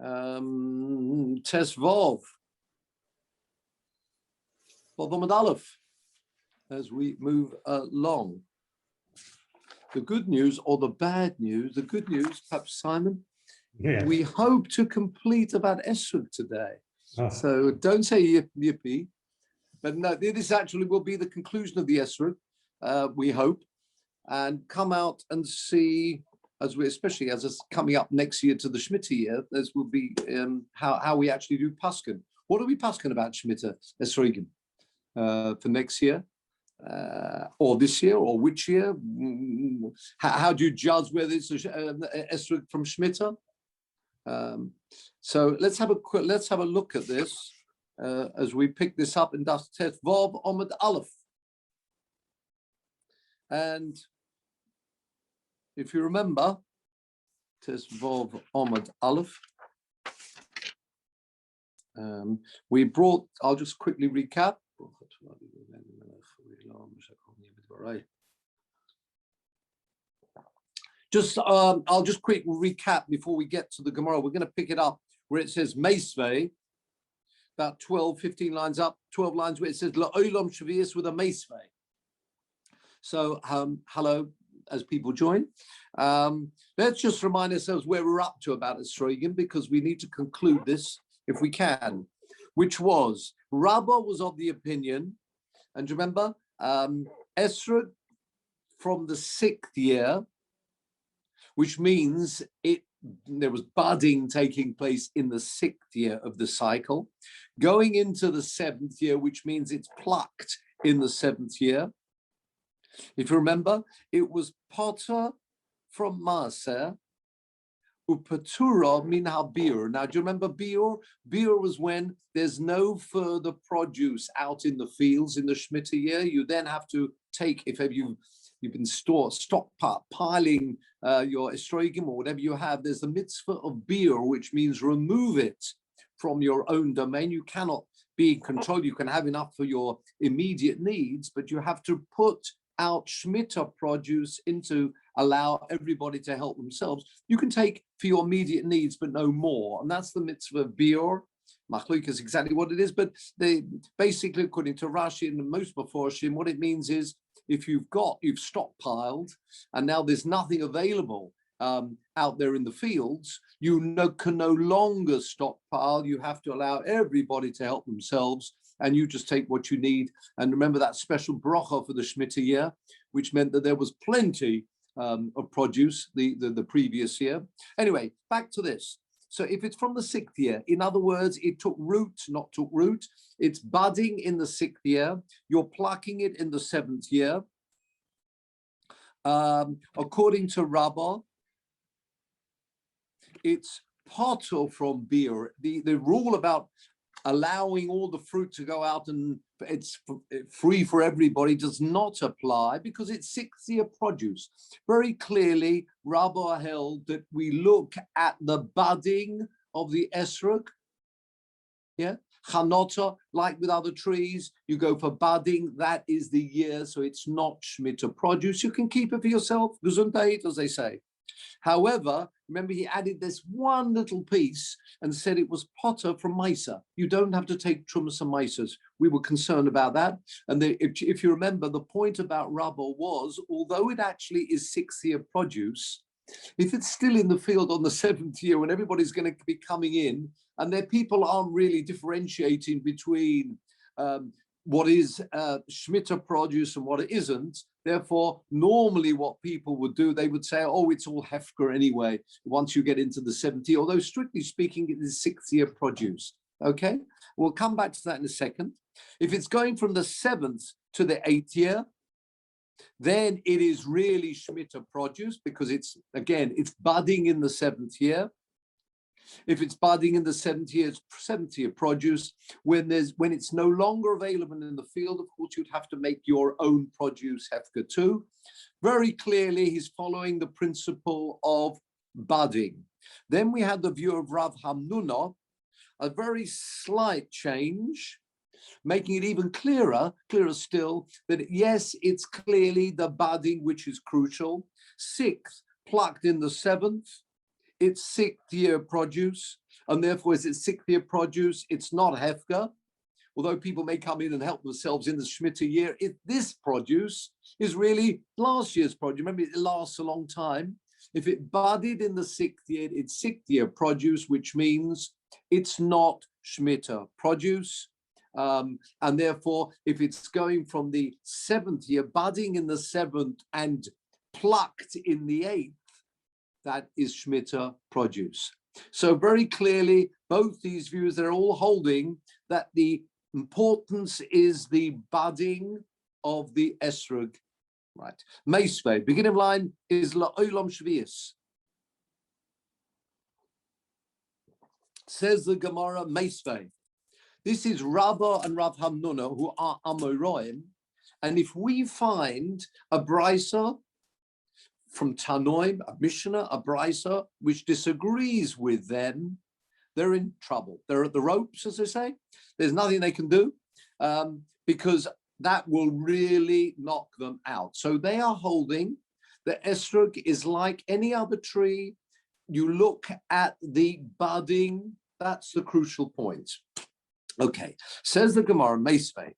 Tesvov, Vav Aleph, as we move along. The good news or the bad news, the good news, perhaps Simon, we hope to complete about Esrog today. Oh. So don't say yippee, but no, this actually will be the conclusion of the Esrog, we hope, and come out and see, as we, especially as it's coming up next year to the Shemitah year, as will be how we actually do Paskin. What are we Paskin about Shemitah Esrogim for next year? Or this year, or which year? How do you judge whether it's Esrog from Shemitah? So let's have a look at this as we pick this up in Das Tet Vav Omid Aleph. And if you remember, Tes Vav Omid Aleph, we brought. I'll just quickly recap. I'll just quick recap before we get to the Gemara. We're going to pick it up where it says Meisvei, about 12, 15 lines up, 12 lines where it says La'olam Shavias with a Meisvei. So hello, as people join. Let's just remind ourselves where we're up to about Esrogim, because we need to conclude this if we can, which was Rabbah was of the opinion, and remember, Esrog from the 6th year, which means there was budding taking place in the 6th year of the cycle, going into the 7th year, which means it's plucked in the 7th year. If you remember, it was potter from Maaser, upatura min ha-biur. Now, do you remember biur? Biur was when there's no further produce out in the fields in the Shemitah year. You then have to take, if you've been stockpiling your esrogim or whatever you have, there's the mitzvah of biur, which means remove it from your own domain. You cannot be in control. You can have enough for your immediate needs, but you have to put out Shemitah produce into allow everybody to help themselves. You can take for your immediate needs, but no more. And that's the mitzvah of biur. Machlok is exactly what it is, but they basically, according to Rashi and most Meforshim, what it means is if you've stockpiled and now there's nothing available out there in the fields, you can no longer stockpile. You have to allow everybody to help themselves, and you just take what you need. And remember that special bracha for the Shemitah year, which meant that there was plenty of produce the previous year. Anyway, back to this. So if it's from the 6th year, in other words, it took root, not took root, it's budding in the 6th year, you're plucking it in the 7th year. According to Rabbah, it's potter from biur. The rule about allowing all the fruit to go out and it's free for everybody does not apply because it's 6th year produce. Very clearly, Rabbah held that we look at the budding of the esrog. Yeah, chanota, like with other trees, you go for budding. That is the year, so it's not Shemitah produce. You can keep it for yourself, gesundheit, as they say. However, remember he added this one little piece and said it was potter from Meiser. You don't have to take trumas and Meisers. We were concerned about that. And if you remember, the point about Rabbah was, although it actually is 6th year produce, if it's still in the field on the 7th year when everybody's going to be coming in and their people aren't really differentiating between what is Shemitah produce and what it isn't. Therefore, normally what people would do, they would say, oh, it's all Hefker anyway, once you get into the 7th year, although strictly speaking, it is 6th year produce. Okay, we'll come back to that in a second. If it's going from the 7th to the 8th year, then it is really Shemitah produce because it's budding in the 7th year. If it's budding in the 7th year, it's 7th year produce. When it's no longer available in the field, of course, you'd have to make your own produce hefker too. Very clearly, he's following the principle of budding. Then we had the view of Rav Hamnuna, a very slight change, making it even clearer still, that yes, it's clearly the budding which is crucial. 6th, plucked in the 7th. it's sixth year produce, and therefore as it's sixth year produce, it's not hefker. Although people may come in and help themselves in the Shemitah year, this produce is really last year's produce. Remember, it lasts a long time. If it budded in the sixth year, it's sixth year produce, which means it's not Shemitah produce. And therefore, if it's going from the seventh year, budding in the seventh and plucked in the eighth, that is Shemitah produce. So very clearly, both these views, they're all holding that the importance is the budding of the esrog, right? Meisvei, beginning line is la'olam shvius. Says the Gemara, Meisvei. This is Rabbah and Rav Hamnuna, who are Amoraim. And if we find a brisa from Tanoim, a Mishnah, a brisa, which disagrees with them, they're in trouble. They're at the ropes, as they say. There's nothing they can do because that will really knock them out. So they are holding that esrog is like any other tree. You look at the budding, that's the crucial point. Okay, says the Gemara, Meisvei,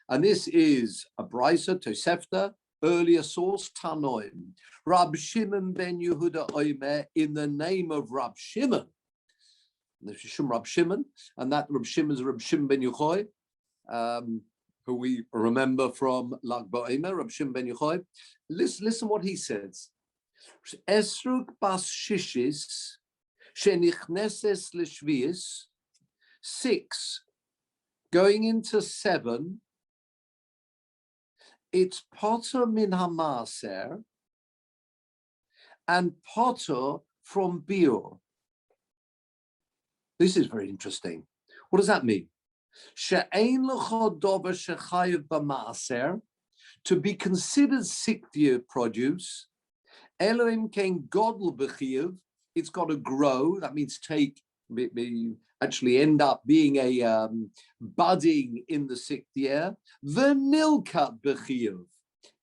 and this is a brisa, Tosefta, earlier source, Tanoim. Rab Shimon ben Yehuda Omer, in the name of Rab Shimon, Rab Shimon, and that Rab Shimon is Rab Shimon ben Yochai, who we remember from Lag Ba'omer, Rab Shimon ben Yochai. Listen what he says. Esrog bas shishis shenichneses l'shvius, 6 going into 7. It's potter min hamaser and potter from biur. This is very interesting. What does that mean? She'ein lecha dover shechayev b'maaser, to be considered sixth year produce. Elohim ken godel b'chiyuv, it's got to grow. That means actually end up being a budding in the sixth year. The nilkat b'chiyuv,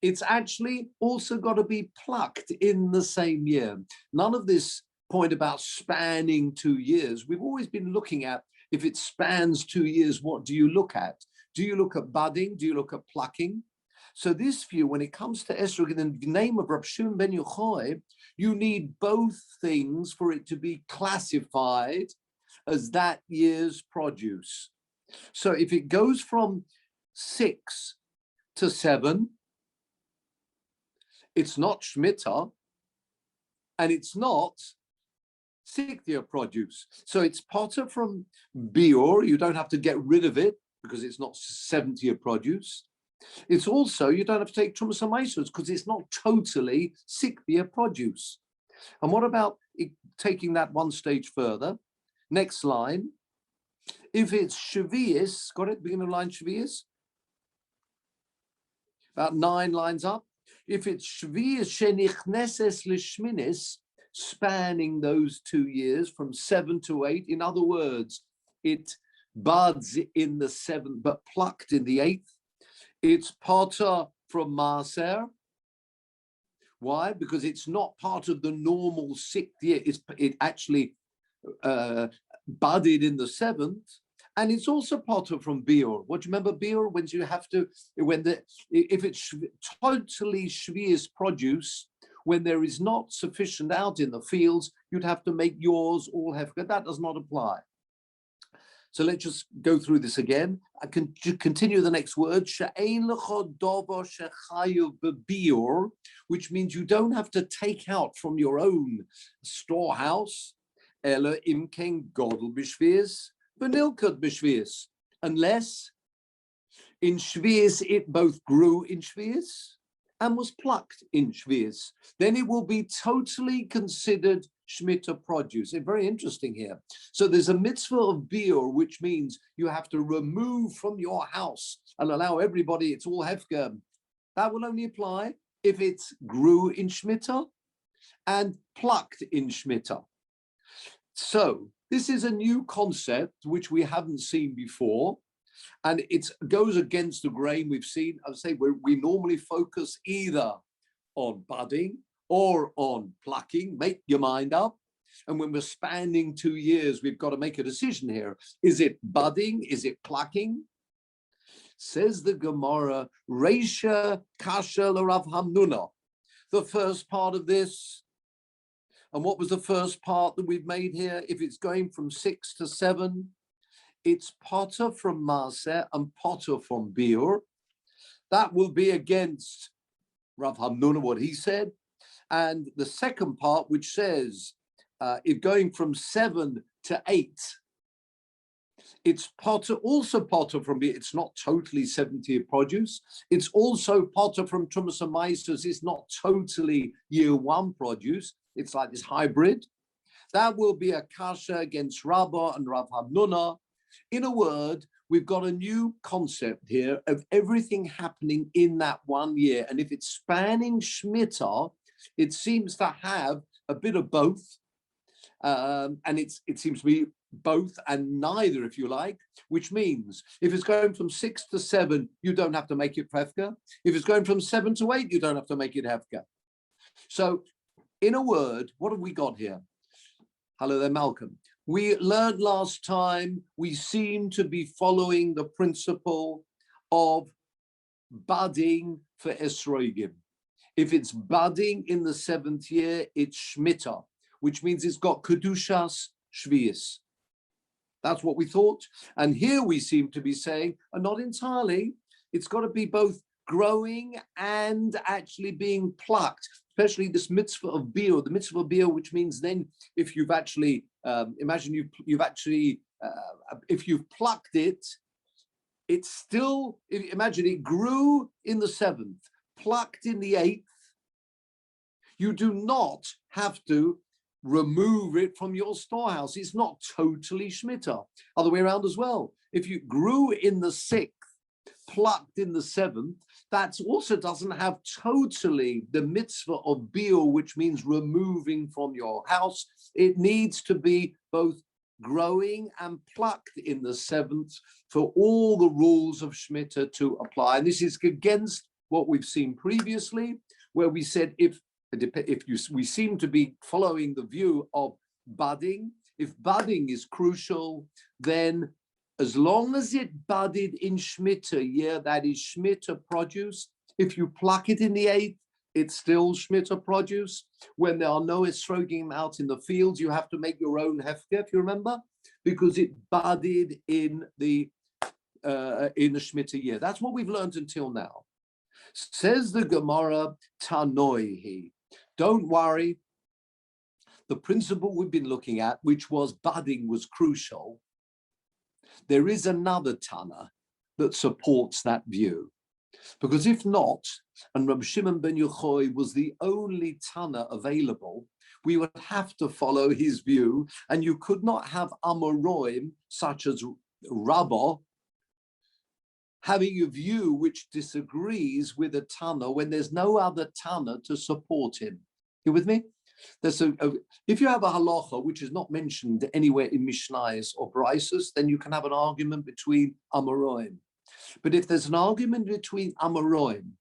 it's actually also got to be plucked in the same year. None of this point about spanning 2 years. We've always been looking at, if it spans 2 years, what do you look at? Do you look at budding? Do you look at plucking? So this view, when it comes to esrog, in the name of Rab Shimon ben Yochai, you need both things for it to be classified as that year's produce. So if it goes from 6 to 7, it's not Shemitah, and it's not sixth year produce. So it's potter from biur, you don't have to get rid of it because it's not seventh year produce. It's also, you don't have to take trumas hamaisos because it's not totally sixth year produce. And what about taking that one stage further? Next line, if it's shvius, got it, beginning of line shvius? About 9 lines up. If it's shvius shenichneses lishminis, spanning those 2 years from 7 to 8. In other words, it buds in the 7th, but plucked in the 8th. It's potter from Maaser. Why? Because it's not part of the normal 6th year. It actually budded in the 7th. And it's also potter from biur. What do you remember biur? When you have to, if it's totally shvius produce, when there is not sufficient out in the fields, you'd have to make yours all hefker. That does not apply. So let's just go through this again. I can continue the next word, which means you don't have to take out from your own storehouse, unless in shvius it both grew in shvius and was plucked in shvius. Then it will be totally considered Shemitah produce. It's very interesting here. So there's a mitzvah of biur, which means you have to remove from your house and allow everybody, it's all hefker. That will only apply if it's grew in Shemitah and plucked in Shemitah. So this is a new concept which we haven't seen before. And it goes against the grain we've seen. I would say we normally focus either on budding or on plucking. Make your mind up. And when we're spanning 2 years, we've got to make a decision here. Is it budding? Is it plucking? Says the Gemara, Reisha Kasha L'Rav Hamnuna. The first part of this, and what was the first part that we've made here? If it's going from 6 to 7, it's potter from Maaseh and potter from Biur. That will be against Rav Hamnuna, what he said. And the second part, which says, if going from 7 to 8, it's potter, also potter from Biur. It's not totally 70 produce. It's also potter from Trumas and Maaseh. It's not totally year 1 produce. It's like this hybrid. That will be a kasha against Rabbah and Rav Hamnuna. In a word, we've got a new concept here of everything happening in that 1 year. And if it's spanning Shemitah, it seems to have a bit of both. And it seems to be both and neither, if you like, which means if it's going from 6 to 7, you don't have to make it Hefka. If it's going from 7 to 8, you don't have to make it Hefka. So in a word, what have we got here? Hello there, Malcolm. We learned last time, we seem to be following the principle of budding for Esrogim. If it's budding in the 7th year, it's Shemitah, which means it's got Kedushas Shvius. That's what we thought. And here we seem to be saying, and not entirely, it's got to be both growing and actually being plucked, especially this mitzvah of Biur, the mitzvah of Biur, which means then if you've actually, imagine if you've plucked it, it's still, imagine it grew in the 7th, plucked in the 8th, you do not have to remove it from your storehouse. It's not totally Shemitah. Other way around as well. If you grew in the 6th, plucked in the 7th, that also doesn't have totally the mitzvah of Biur, which means removing from your house. It needs to be both growing and plucked in the 7th for all the rules of Shemitah to apply. And this is against what we've seen previously, where we said we seem to be following the view of budding. If budding is crucial, then as long as it budded in Shemitah year, that is Shemitah produce. If you pluck it in the 8th, it's still Shemitah produce. When there are no esrogim out in the fields, you have to make your own hefker, if you remember, because it budded in the Shemitah year. That's what we've learned until now. Says the Gemara, Tanoihi. Don't worry. The principle we've been looking at, which was budding was crucial, there is another Tana that supports that view. Because if not, and Rabbi Shimon ben Yochai was the only Tana available, we would have to follow his view, and you could not have Amoraim, such as Rabbah, having a view which disagrees with a Tana when there's no other Tana to support him. You with me? If you have a halacha which is not mentioned anywhere in Mishnayos or Braisos, then you can have an argument between Amoraim. But if there's an argument between Amoraim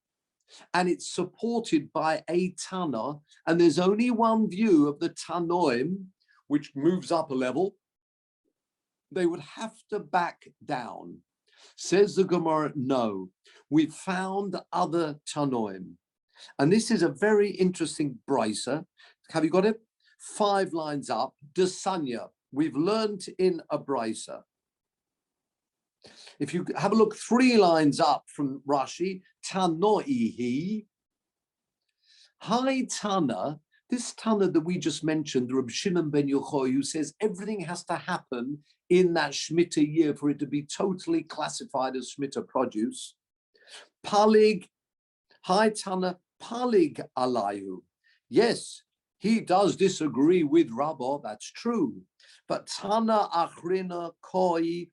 and it's supported by a Tana, and there's only one view of the Tanoim, which moves up a level, they would have to back down. Says the Gemara, no, we've found other Tanoim. And this is a very interesting brisa. Have you got it? 5 lines up, Desanya. We've learned in a brisa. If you have a look 3 lines up from Rashi, Tanoihi. Hi Tana, this Tana that we just mentioned, Rabbi Shimon ben Yochai, who says everything has to happen in that Shemitah year for it to be totally classified as Shemitah produce. Palig, hi Tana, Palig alayu. Yes, he does disagree with Rabbah, that's true. But Tana achrina koi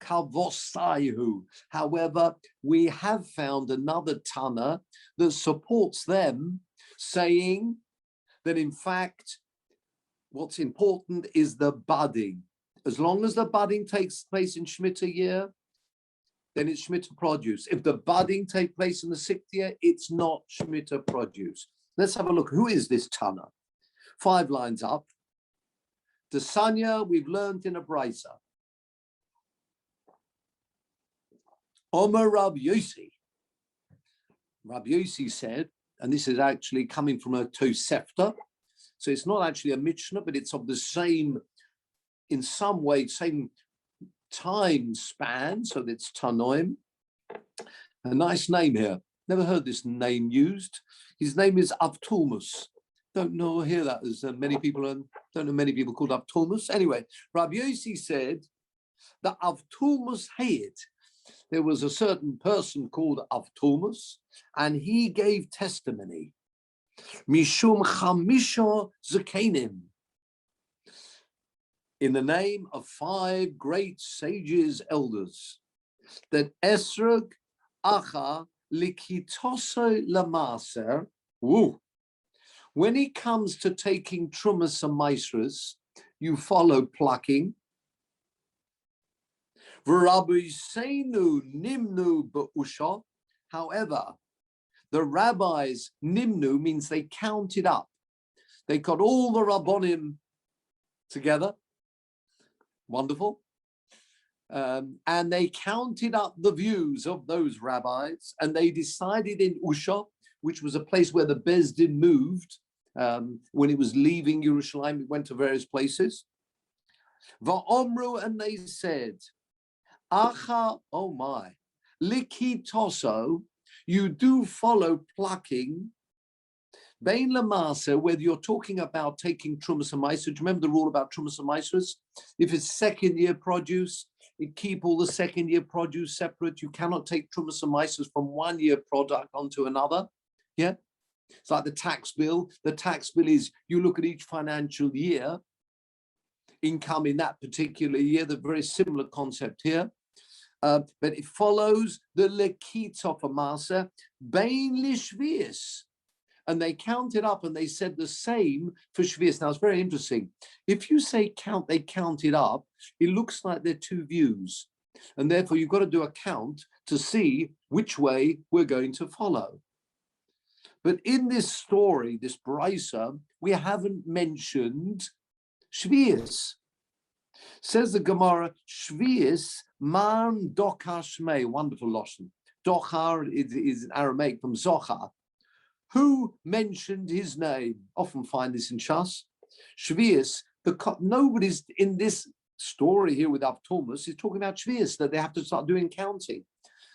kavosayu. However, we have found another Tana that supports them, saying that in fact, what's important is the budding. As long as the budding takes place in Shemitah year, then it's Shemitah produce. If the budding takes place in the 6th year, it's not Shemitah produce. Let's have a look. Who is this Tana? 5 lines up. The Sanya we've learned in a brisa. Omer Rab Yossi. Rab Yossi said, and this is actually coming from a Tosefta, so it's not actually a Mishnah, but it's of the same, in some way, same time span, so it's Tanoim. A nice name here. Never heard this name used. His name is Avtulmus. Don't know, hear that as many people, don't know many people called Avtulmus. Anyway, Rabbi Yossi said that Avtulmus Hayit, there was a certain person called Avtulmus, and he gave testimony. Mishum Chamisha Zakenim, in the name of 5 great sages, elders, that Esrog Acha Likitoso Lamaser, when it comes to taking Trumas and Maisras, you follow plucking. V'Rabbeinu Nimnu Ba'usha. However, the rabbis Nimnu means they counted up. They got all the Rabbonim together. Wonderful. And they counted up the views of those rabbis, and they decided in Usha, which was a place where the Beis Din moved when it was leaving Yerushalayim. It went to various places. Va'omru, and they said, Acha, oh my, likitoso, you do follow plucking. Bein lamasa, whether you're talking about taking trumas and maasros. Remember the rule about trumas and maasros? If it's second year produce, you keep all the second year produce separate. You cannot take trumas and maasros from one year product onto another. Yeah, it's like the tax bill. The tax bill is you look at each financial year, income in that particular year. The very similar concept here. But it follows the lekita for masa, bein lishvius. And they counted up and they said the same for shvius. Now it's very interesting. If you say count, they counted up, it looks like they're 2 views. And therefore you've got to do a count to see which way we're going to follow. But in this story, this brisa, we haven't mentioned shvius. Says the Gemara, shvius man dokar shmei, wonderful lashon. Dokar is an Aramaic from Zochar. Who mentioned his name? Often find this in Shas. Shvius, nobody's in this story here with Avtulmus is talking about shvius, that they have to start doing counting.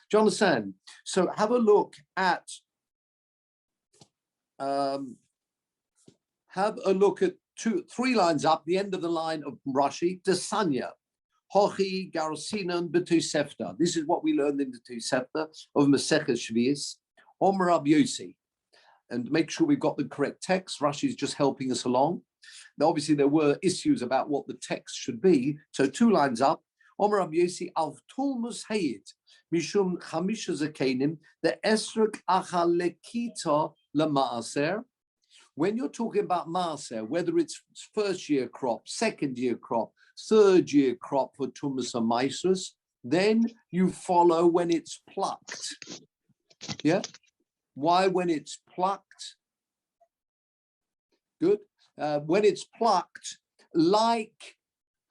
Do you understand? So have a look at 3 lines up, the end of the line of Rashi, Desanya, Hochi, Garosinan, Betusefta. This is what we learned in the Tosefta of Maseches Shvius, Omer Rab Yossi. And make sure we've got the correct text. Rashi is just helping us along. Now, obviously, there were issues about what the text should be. So 2 lines up, Omer Rab Yossi, Avtulmus Hayit, Mishum Chamisha Zakenim, the Esrog Acha Lekita Lamaaser. When you're talking about maaser, whether it's first year crop, second year crop, third year crop for Tumas and Maasros, then you follow when it's plucked. Yeah? Why when it's plucked? Good. When it's plucked, like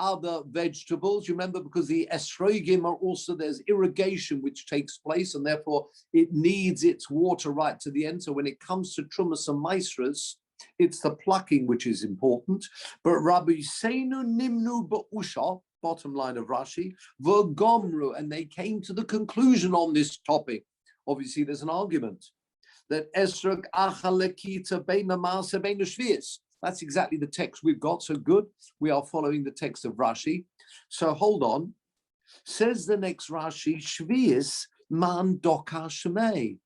other vegetables, you remember, because the esrogim are also, there's irrigation which takes place, and therefore it needs its water right to the end. So when it comes to trumas and maasros, it's the plucking which is important. But Rabbi Seinu Nimnu Ba'usha, bottom line of Rashi, V'gomru, and they came to the conclusion on this topic. Obviously, there's an argument that Esrog Achalekita Beina Maaseh Beina Shvius. That's exactly the text we've got. So good. We are following the text of Rashi. So hold on. Says the next Rashi, Shvius man dokar shmei.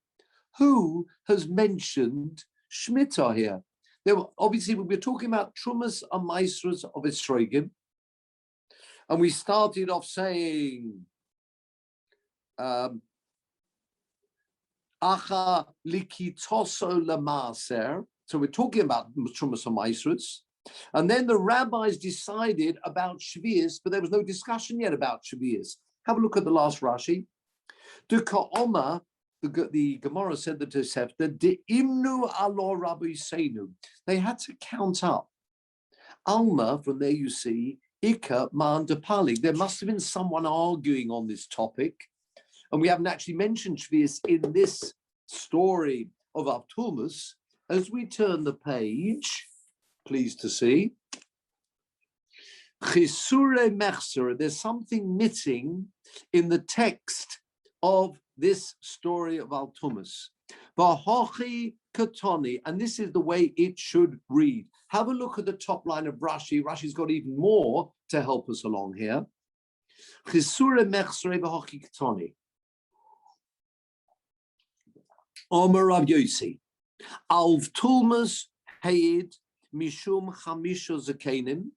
Who has mentioned Shemitah here? Obviously, we're talking about Trumas and Maasros of Esrogim. And we started off saying, Acha likitoso lamaser. So we're talking about Trumas and Maasros. And then the rabbis decided about Shvius, but there was no discussion yet about Shvius. Have a look at the last Rashi. De Ka'oma, the Gemara said the Tosefta, de imnu alo Rabbi Seinu. They had to count up. Alma, from there you see, Ika Mandapalig. There must have been someone arguing on this topic. And we haven't actually mentioned Shvius in this story of Avtumus. As we turn the page, pleased to see, Chisure Mechser, there's something missing in the text of this story of Avtumus. Vahochi Katoni, and this is the way it should read. Have a look at the top line of Rashi. Rashi's got even more to help us along here. Chisure Mechser Vahochi Katoni. Omer Rav Yosi, Avtumus Heid Mishum Chamisha Zakenim,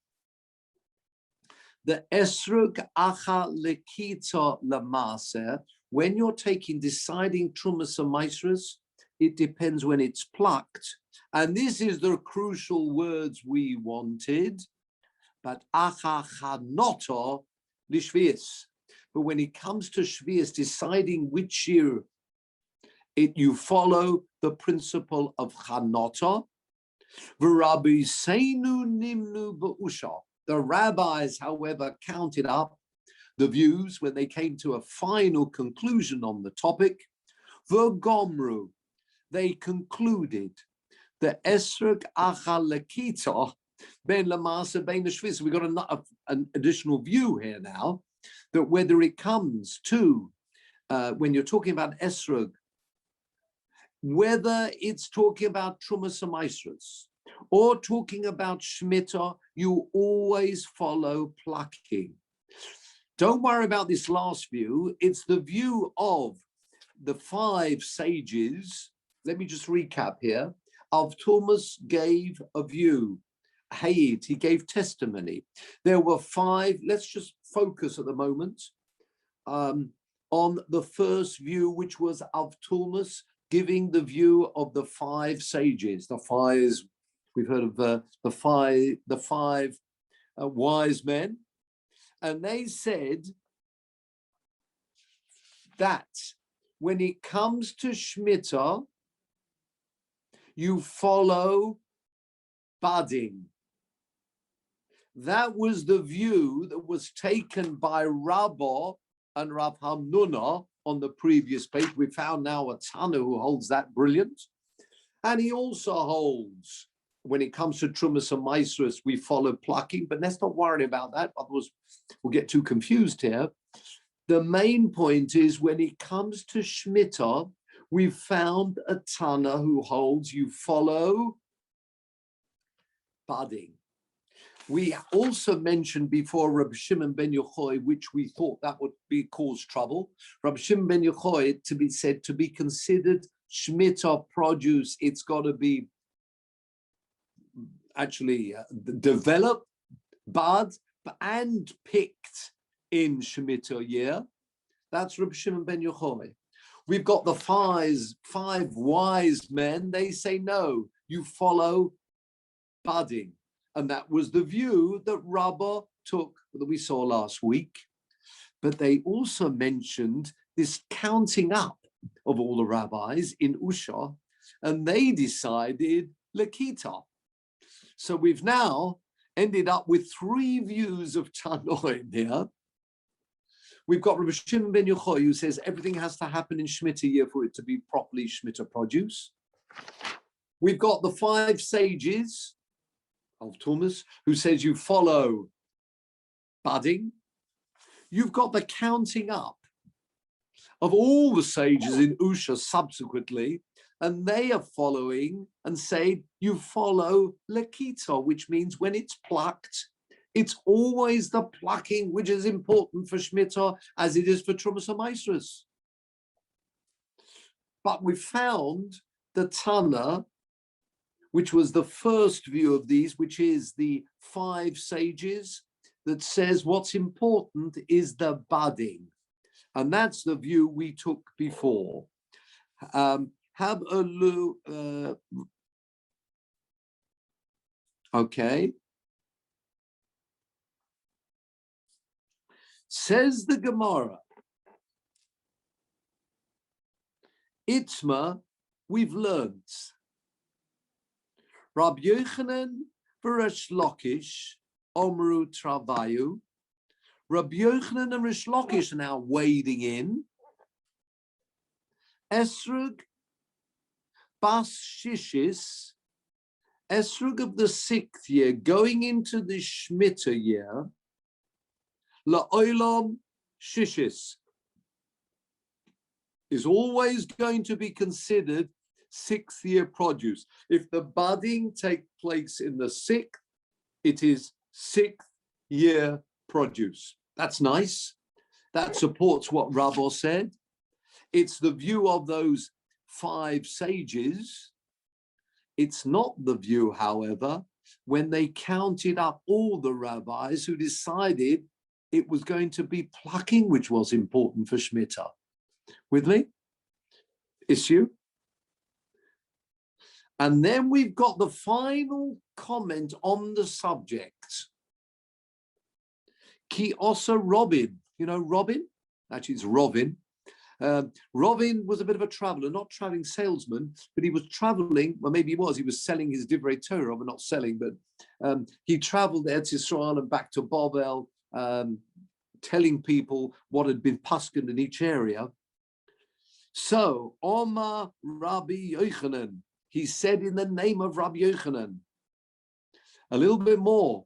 the Esrog Acha Lekita Lamaser. When you're deciding Trumas and Maisras, it depends when it's plucked. And this is the crucial words we wanted. But Acha Chanoto Lishvius. But when it comes to Shvius, deciding which year, you follow the principle of Chanota. V'Rabbi Seinu Nimnu Ba'usha. The rabbis, however, counted up the views when they came to a final conclusion on the topic. V'Gomru, they concluded the Esrog Acha Lekita Ben Lamasa Ben Shvis. We got an additional view here now, that whether it comes to when you're talking about Esrog, whether it's talking about Trumas and Maisras or talking about Shemitah, you always follow plucking. Don't worry about this last view. It's the view of the 5 sages. Let me just recap here. Avtumus gave a view. Hayid, he gave testimony. There were 5. Let's just focus at the moment on the first view, which was Avtumus giving the view of the 5 sages. The 5, we've heard of the five wise men. And they said that when it comes to Shemitah, you follow budding. That was the view that was taken by Rabbah and Rav Hamnuna on the previous page. We found now a Tana who holds that brilliant. And he also holds, when it comes to Trumas and Maisras, we follow plucking, but let's not worry about that, otherwise we'll get too confused here. The main point is when it comes to Shemitah, we've found a Tana who holds you follow budding. We also mentioned before Rabbi Shimon ben Yochai, which we thought that would cause trouble. Rabbi Shimon ben Yochai, to be said to be considered Shemitah produce, it's got to be actually developed, bud, and picked in Shemitah year. That's Rabbi Shimon ben Yochai. We've got the 5 wise men. They say no, you follow budding. And that was the view that Rabbah took, that we saw last week. But they also mentioned this counting up of all the rabbis in Usha, and they decided Lakita. So we've now ended up with 3 views of Tanoim here. We've got Rabbi Shimon ben Yochai, who says everything has to happen in Shemitah year for it to be properly Shemitah produce. We've got the 5 sages of Tumas, who says you follow budding. You've got the counting up of all the sages in Usha subsequently, and they are following and say you follow Lekita, which means when it's plucked, it's always the plucking which is important for Shemitah as it is for Trumas and Maisras. But we found the Tana, which was the first view of these, which is the 5 sages, that says what's important is the budding. And that's the view we took before. Okay. Says the Gemara, Itma, we've learned. Rabbi Yochanan V'Resh Lakish, Omru Travayu. Rabbi Yochanan and Resh Lakish are now wading in. Esrog Bas Shishis, Esrog of the 6th year, going into the Shemitah year, La'olam Shishis, is always going to be considered 6th year produce. If the budding takes place in the 6th, it is 6th year produce. That's nice. That supports what Rabbi said. It's the view of those 5 sages. It's not the view, however, when they counted up all the rabbis who decided it was going to be plucking which was important for Shemitah. With me? Issue? And then we've got the final comment on the subject. Ki Osa Robin. You know Robin? Actually, it's Robin. Robin was a bit of a traveler, not traveling salesman, but he was traveling, well, maybe he was selling his Divrei Torah, but not selling, but he traveled to Eretz Yisrael and back to Babel, telling people what had been paskened in each area. So, Omar Rabbi Yochanan, he said in the name of Rabbi Yochanan, a little bit more.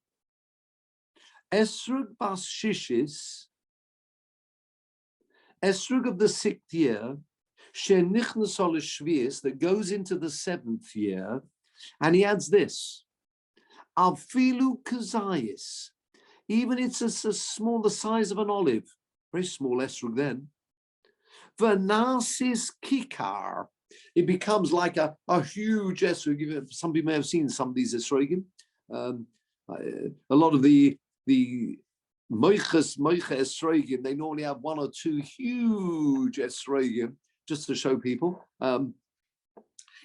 Esrog Bas Shishis, Esrog of the 6th year, Shenichnas Ol Shvius, that goes into the 7th year, and he adds this, Afilu Kazayis, even it's a small, the size of an olive, very small Esrog then. Vanasis Kikar, it becomes like a huge Esrog. Some people may have seen some of these Esrogim. A lot of the Moicha Esrogim, they normally have 1 or 2 huge Esrogim, just to show people.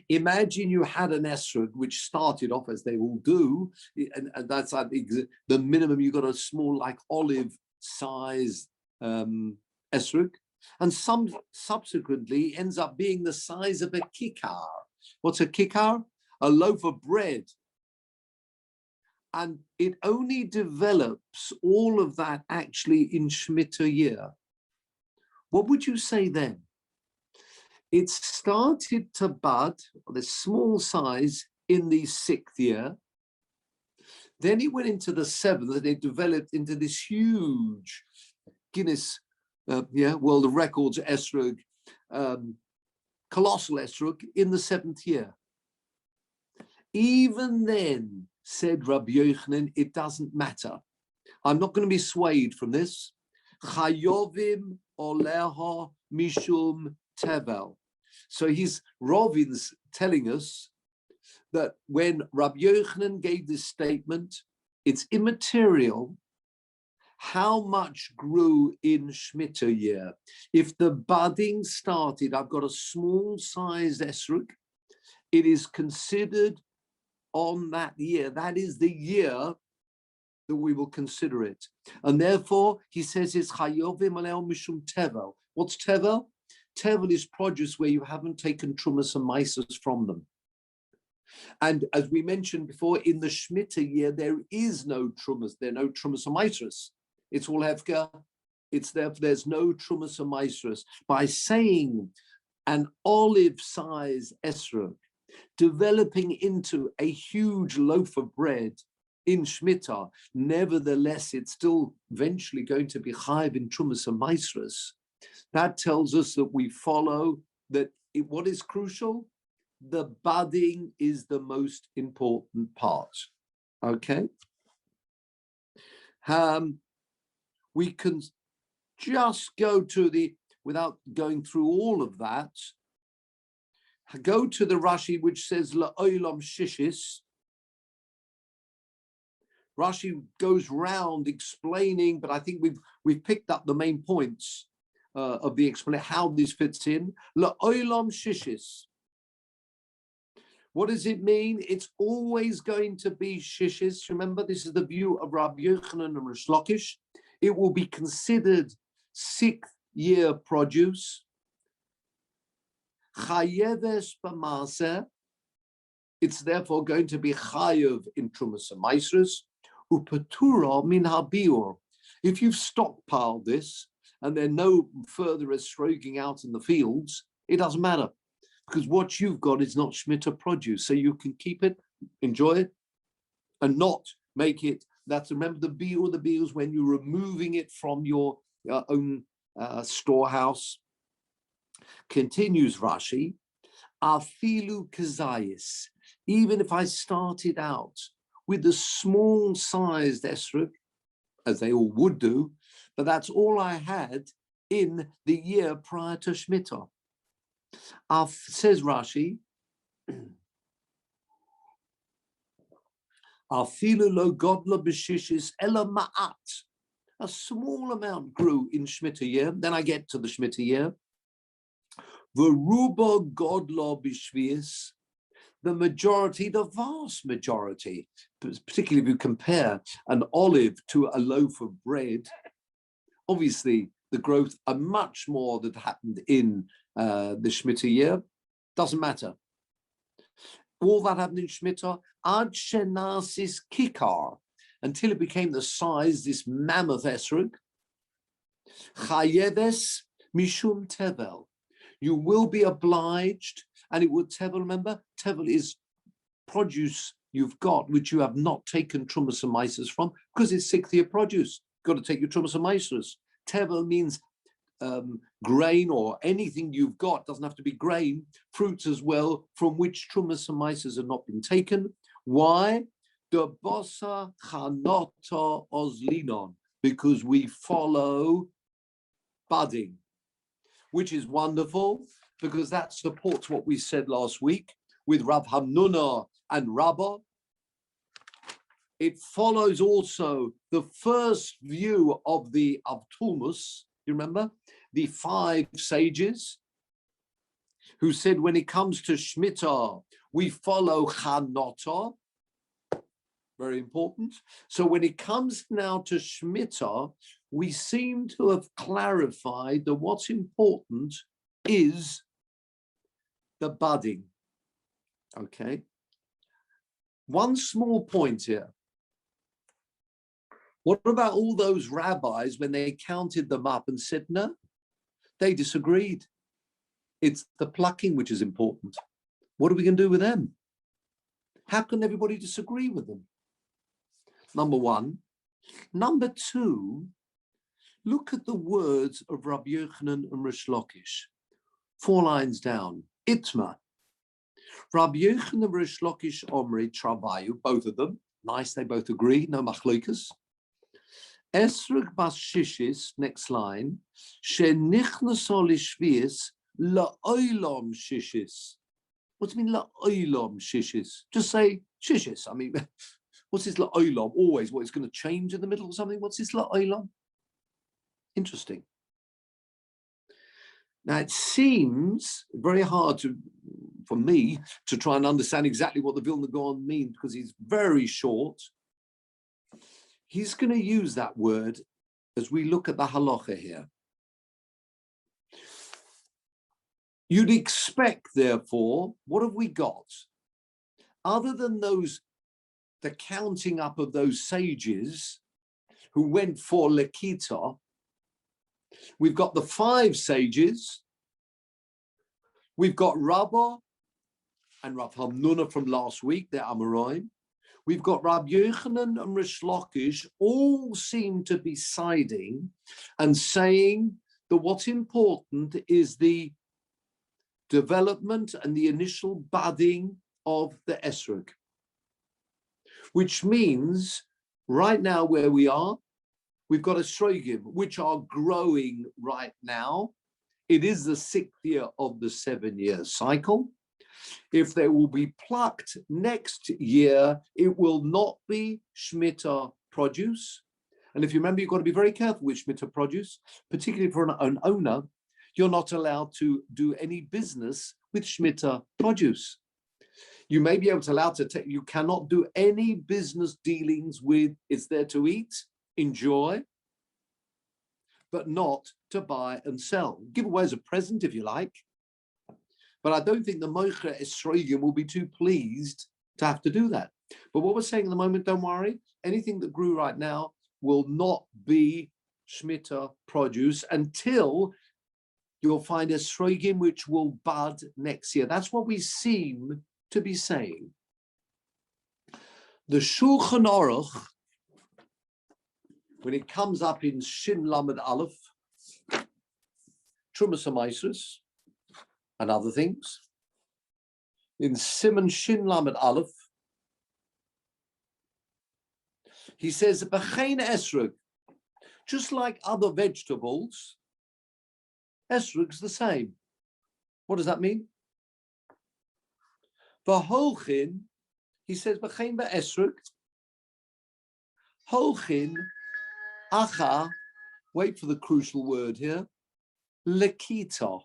Imagine you had an Esrog which started off, as they all do, and that's I think the minimum. You got a small, like olive size Esrog, and some subsequently ends up being the size of a kikar. What's a kikar? A loaf of bread. And it only develops all of that actually in Shemitah year. What would you say then? It started to bud, the small size, in the 6th year. Then it went into the 7th, and it developed into this huge Guinness World of Records Esrog, colossal Esrog in the 7th year. Even then, said Rabbi Yochanan, it doesn't matter. I'm not going to be swayed from this. Chayovim oleha mishum tevel. So Rovin's telling us that when Rabbi Yochanan gave this statement, it's immaterial how much grew in Shemitah year. If the budding started, I've got a small sized esrog, it is considered on that year. That is the year that we will consider it. And therefore, he says it's chayovim aleo mishum tevel. What's tevel? Tevel is produce where you haven't taken trumas and maisas from them. And as we mentioned before, in the Shemitah year, there is no trumas. There are no trumas and maisas. It's all hefker. It's there's no trumas and maisas. By saying an olive-size esrog developing into a huge loaf of bread in Shemitah, nevertheless, it's still eventually going to be chayiv in trumas and maisras. That tells us that we follow that what is crucial? The budding is the most important part. Okay? We can just go to without going through all of that, go to the Rashi which says La'olam Shishis. Rashi goes round explaining, but I think we've picked up the main points of the explanation, how this fits in. La'olam Shishis. What does it mean? It's always going to be Shishis. Remember, this is the view of Rabbi Yochanan and Resh Lakish. It will be considered 6th year produce. Chayeves b'maaseh, It's therefore going to be chayav in trumas and maasros, upatura min habiur. If you've stockpiled this and there are no further esroging out in the fields, it doesn't matter, because what you've got is not Shemitah produce, so you can keep it, enjoy it, and not make it. That's, remember, the biur is when you're removing it from your own storehouse. Continues Rashi, afilu kazayis. Even if I started out with a small sized esrog, as they all would do, but that's all I had in the year prior to Shemitah. Says Rashi, afilu lo godla b'shishis ela ma'at. A small amount grew in Shemitah year. Then I get to the Shemitah year. V'ruba godla b'shvius. The majority, the vast majority, particularly if you compare an olive to a loaf of bread, obviously the growth are much more that happened in the Shemitah year. Doesn't matter. All that happened in Shemitah, ad shenasis kikar, until it became the size, this mammoth esrog. Chayeves mishum tevel. You will be obliged, and it would tevel, remember, tevel is produce you've got, which you have not taken trumas and maasros from, because it's sixth year produce. You've got to take your trumas and maasros. Tevel means grain or anything you've got, doesn't have to be grain, fruits as well, from which trumas and maasros have not been taken. Why? The bosa chanota ozlinon, because we follow budding, which is wonderful, because that supports what we said last week with Rav Hamnuna and Rabbah. It follows also the first view of the Avtumus, you remember? The 5 sages who said when it comes to Shemitah, we follow Chanota. Very important. So when it comes now to Shemitah, we seem to have clarified that what's important is the budding. Okay. One small point here. What about all those rabbis when they counted them up and said, no, they disagreed. It's the plucking which is important. What are we going to do with them? How can everybody disagree with them? Number one. Number two, look at the words of Rabbi Yochanan and Rish Lakish. 4 lines down. Itma. Rabbi Yochanan and Rish Lakish Omri Travayu, both of them. Nice, they both agree, no machlokas. Esrog bas shishis, next line. Shenichnaso lishvius la'olam shishis. What do you mean la'olam shishis? Just say shishis. I mean, what's this la'olam? Always, what, it's going to change in the middle or something? What's this la'olam? Interesting. Now, it seems very hard for me to try and understand exactly what the Vilna Gaon means, because he's very short. He's going to use that word as we look at the halacha here. You'd expect, therefore, what have we got? Other than the counting up of those sages who went for Lekita, we've got the 5 sages. We've got Rabbah and Rav Hamnuna from last week, they're Amoraim. We've got Rabbi Yochanan and Rish Lakish, all seem to be siding and saying that what's important is the development and the initial budding of the esrog. Which means right now where we are, we've got esrogim, which are growing right now. It is the 6th year of the 7-year cycle. If they will be plucked next year, it will not be Shemitah produce. And if you remember, you've got to be very careful with Shemitah produce, particularly for an owner. You're not allowed to do any business with Shemitah produce. You may be able to allow to take, you cannot do any business dealings with, it's there to eat, enjoy, but not to buy and sell. Give away as a present if you like. But I don't think the Moicha Esrogim will be too pleased to have to do that. But what we're saying at the moment, don't worry, anything that grew right now will not be Shemitah produce until you'll find a esrogim which will bud next year. That's what we seem to be saying. The Shulchan Aruch, when it comes up in Shin Lamed Aleph, Trumas HaMaasros, and other things, in Siman Shin Lamed Aleph, he says, B'chein esrog, just like other vegetables, esrog's the same. What does that mean? V'holchin, he says, B'chein b'esrog, holchin, acha, wait for the crucial word here, lekita,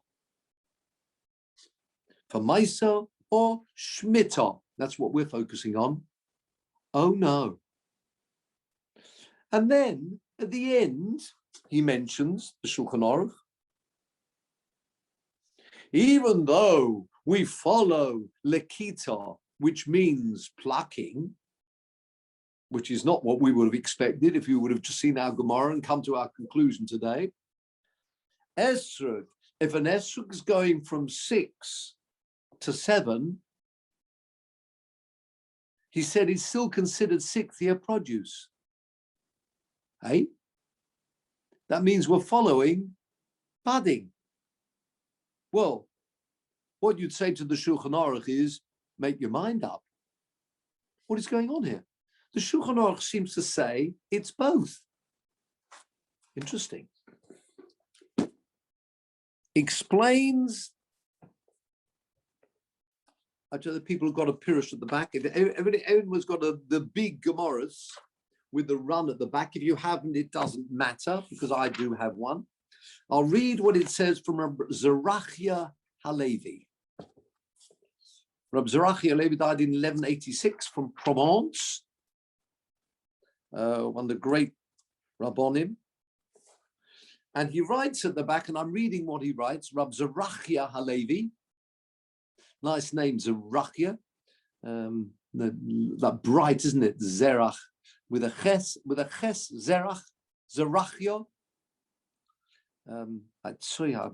for Maisa or Shmita. That's what we're focusing on. Oh no. And then at the end, he mentions the Shulchan Aruch. Even though we follow lekita, which means plucking, which is not what we would have expected if you would have just seen our Gemara and come to our conclusion today. Esrog, if an esrog is going from 6 to 7, he said it's still considered 6th year produce. Hey? That means we're following budding. Well, what you'd say to the Shulchan Aruch is, make your mind up. What is going on here? The Shulchan Aruch seems to say it's both. Interesting. Explains, actually the people have got a pirush at the back. Everyone's got the big Gemaras with the run at the back. If you haven't, it doesn't matter because I do have one. I'll read what it says from Rab Zerachia Halevi. Rab Zerachia Halevi died in 1186 from Provence, one of the great Rabbonim. And he writes at the back, and I'm reading what he writes, Rab Zerachia Halevi. Nice name, Zerachia. That bright, isn't it? Zerach. With a ches, Zerach, Zerachia.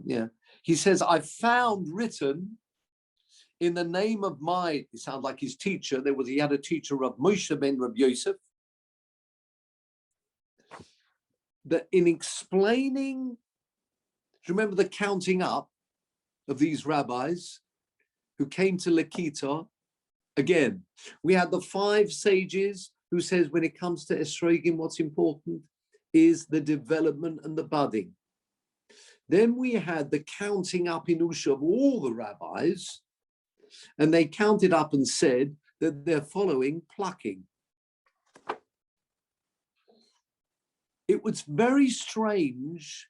Yeah. He says, I found written in the name of my, it sounds like his teacher, he had a teacher, Rav Moshe ben Rav Yosef, that in explaining, do you remember the counting up of these rabbis who came to Lakita? Again, we had the 5 sages who says when it comes to esrogim, what's important is the development and the budding. Then we had the counting up in Usha of all the rabbis, and they counted up and said that they're following plucking. It was very strange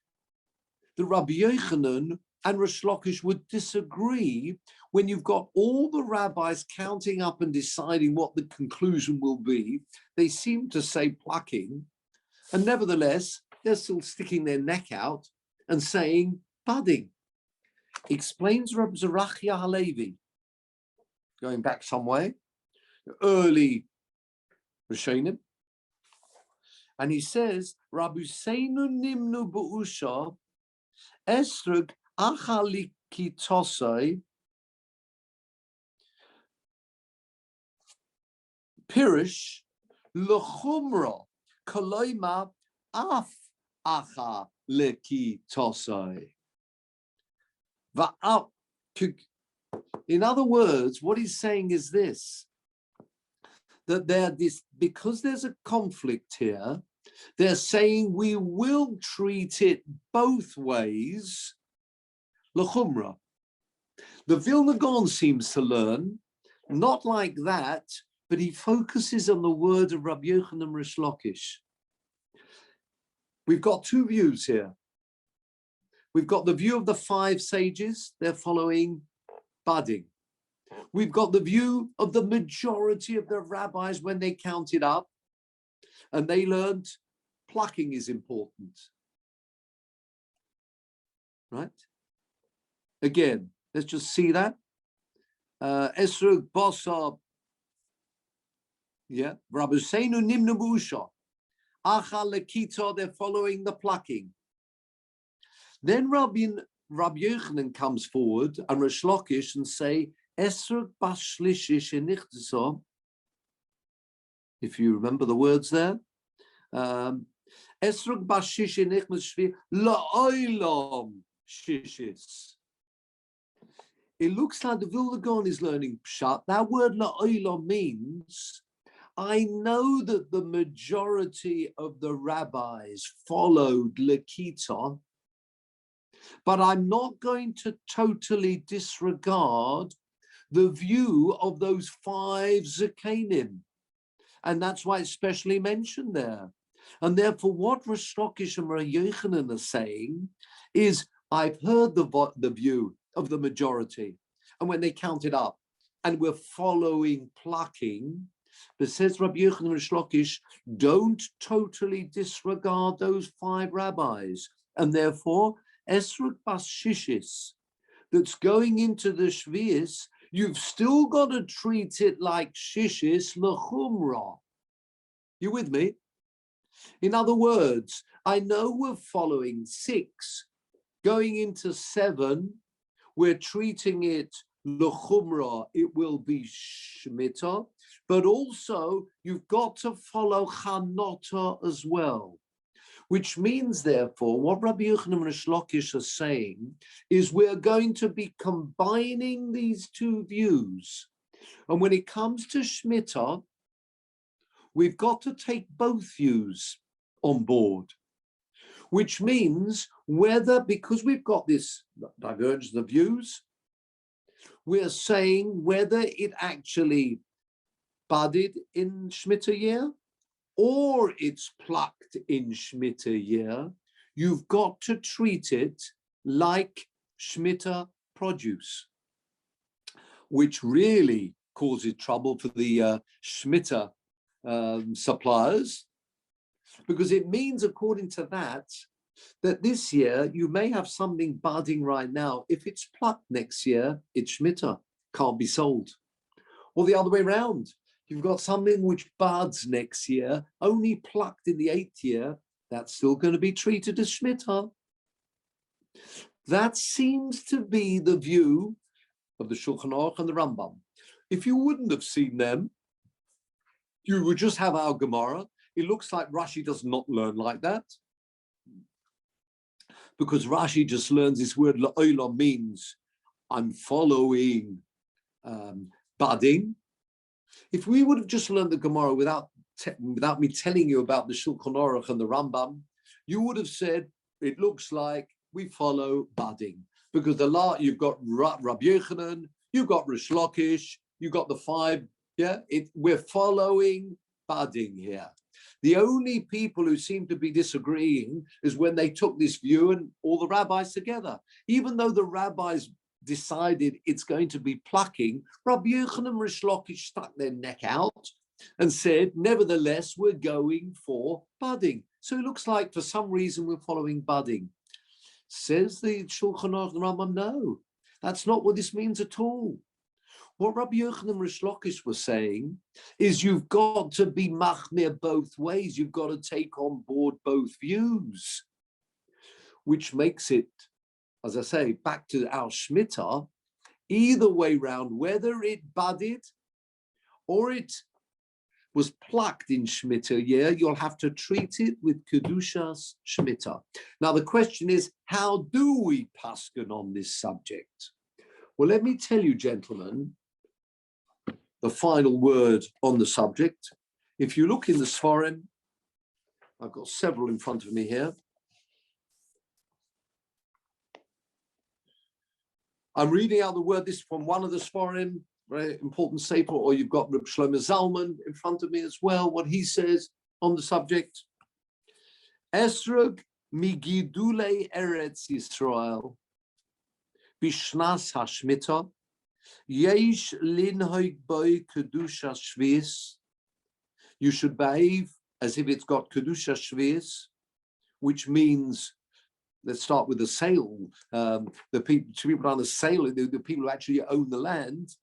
that Rabbi Yochanan and Rish Lakish would disagree when you've got all the rabbis counting up and deciding what the conclusion will be. They seem to say plucking, and nevertheless, they're still sticking their neck out and saying budding. Explains Rab Zerachia Halevi, going back some way, early Rishonim, and he says, Rabbi Seinu Nimnu Bu'usha, Esrog Achalikitosai, Pirish, Lechumra, Koloima, Af Acha Lekitosai. In other words, what he's saying is this, that because there's a conflict here, they're saying we will treat it both ways, l'chumra. The Vilna Gaon seems to learn, not like that, but he focuses on the word of Rabbi Yochanan Rish Lakish. We've got 2 views here. We've got the view of the 5 sages, they're following budding. We've got the view of the majority of the rabbis when they counted up, and they learned plucking is important. Right? Again, let's just see that. Esrog Basar Yeah, Rabbi Seinu Nimna Busha. Acha Lekito, they're following the plucking. Then Rabbi Yochanan comes forward and Rish Lakish and say, Esrog Bashlishish Enichtso. If you remember the words there. Esrog Bashish Enichtso La'olam Shishis. It looks like the Vilna Gaon is learning Pshat. That word La'olam means, I know that the majority of the rabbis followed Lekita, but I'm not going to totally disregard the view of those 5 Zakanim. And that's why it's specially mentioned there. And therefore, what Rish Lakish and Rabbi Yochanan are saying is, I've heard the view of the majority. And when they count it up, and we're following plucking, but says Rabbi Yochanan and Rish Lakish, don't totally disregard those 5 rabbis. And therefore, Esrog Bas Shishis, that's going into the Shvius, you've still got to treat it like Shishis L'chumra. You with me? In other words, I know we're following 6, going into 7, we're treating it L'chumra, it will be Shemitah, but also you've got to follow Chanota as well. Which means, therefore, what Rabbi Yochanan and Rish Lakish are saying is we're going to be combining these 2 views. And when it comes to Shemitah, we've got to take both views on board. Which means whether, because we've got this divergence of views, we're saying whether it actually budded in Shemitah year, or it's plucked in Shemitah year, you've got to treat it like Shemitah produce, which really causes trouble for the Shemitah suppliers, because it means, according to that this year you may have something budding right now. If it's plucked next year, it's Shemitah, can't be sold. Or the other way around. You've got something which buds next year, only plucked in the 8th year, that's still going to be treated as Shemitah. That seems to be the view of the Shulchan Aruch and the Rambam. If you wouldn't have seen them, you would just have our Gemara. It looks like Rashi does not learn like that, because Rashi just learns this word La'olam means I'm following budding. If we would have just learned the Gemara without me telling you about the Shulchan Aruch and the Rambam, you would have said it looks like we follow budding, because you've got Rabbi Yochanan, you've got Rish Lakish, you've got the 5. Yeah, we're following budding here. The only people who seem to be disagreeing is when they took this view and all the rabbis together. Even though the rabbis decided it's going to be plucking, Rabbi Yochanan and Rish Lakish stuck their neck out and said, nevertheless, we're going for budding. So it looks like for some reason we're following budding. Says the Shulchan Aruch and Rambam, no, that's not what this means at all. What Rabbi Yochanan and Rish Lakish were saying is you've got to be machmir both ways. You've got to take on board both views, which makes it, as I say, back to our Shemitah, either way round, whether it budded or it was plucked in Shemitah year, you'll have to treat it with Kedushas Shemitah. Now, the question is, how do we paskin on this subject? Well, let me tell you, gentlemen, the final word on the subject. If you look in the Sforim, I've got several in front of me here. I'm reading out the word, this from one of the Sforim, very important sefer, or you've got Reb Shlomo Zalman in front of me as well, what he says on the subject. Esrog migidule Eretz Yisrael bishnas hashmita yesh linhoig boy kedusha shvius. You should behave as if it's got kedusha shvius, which means, let's start with the sale. The people on the sale, the people who actually own the land.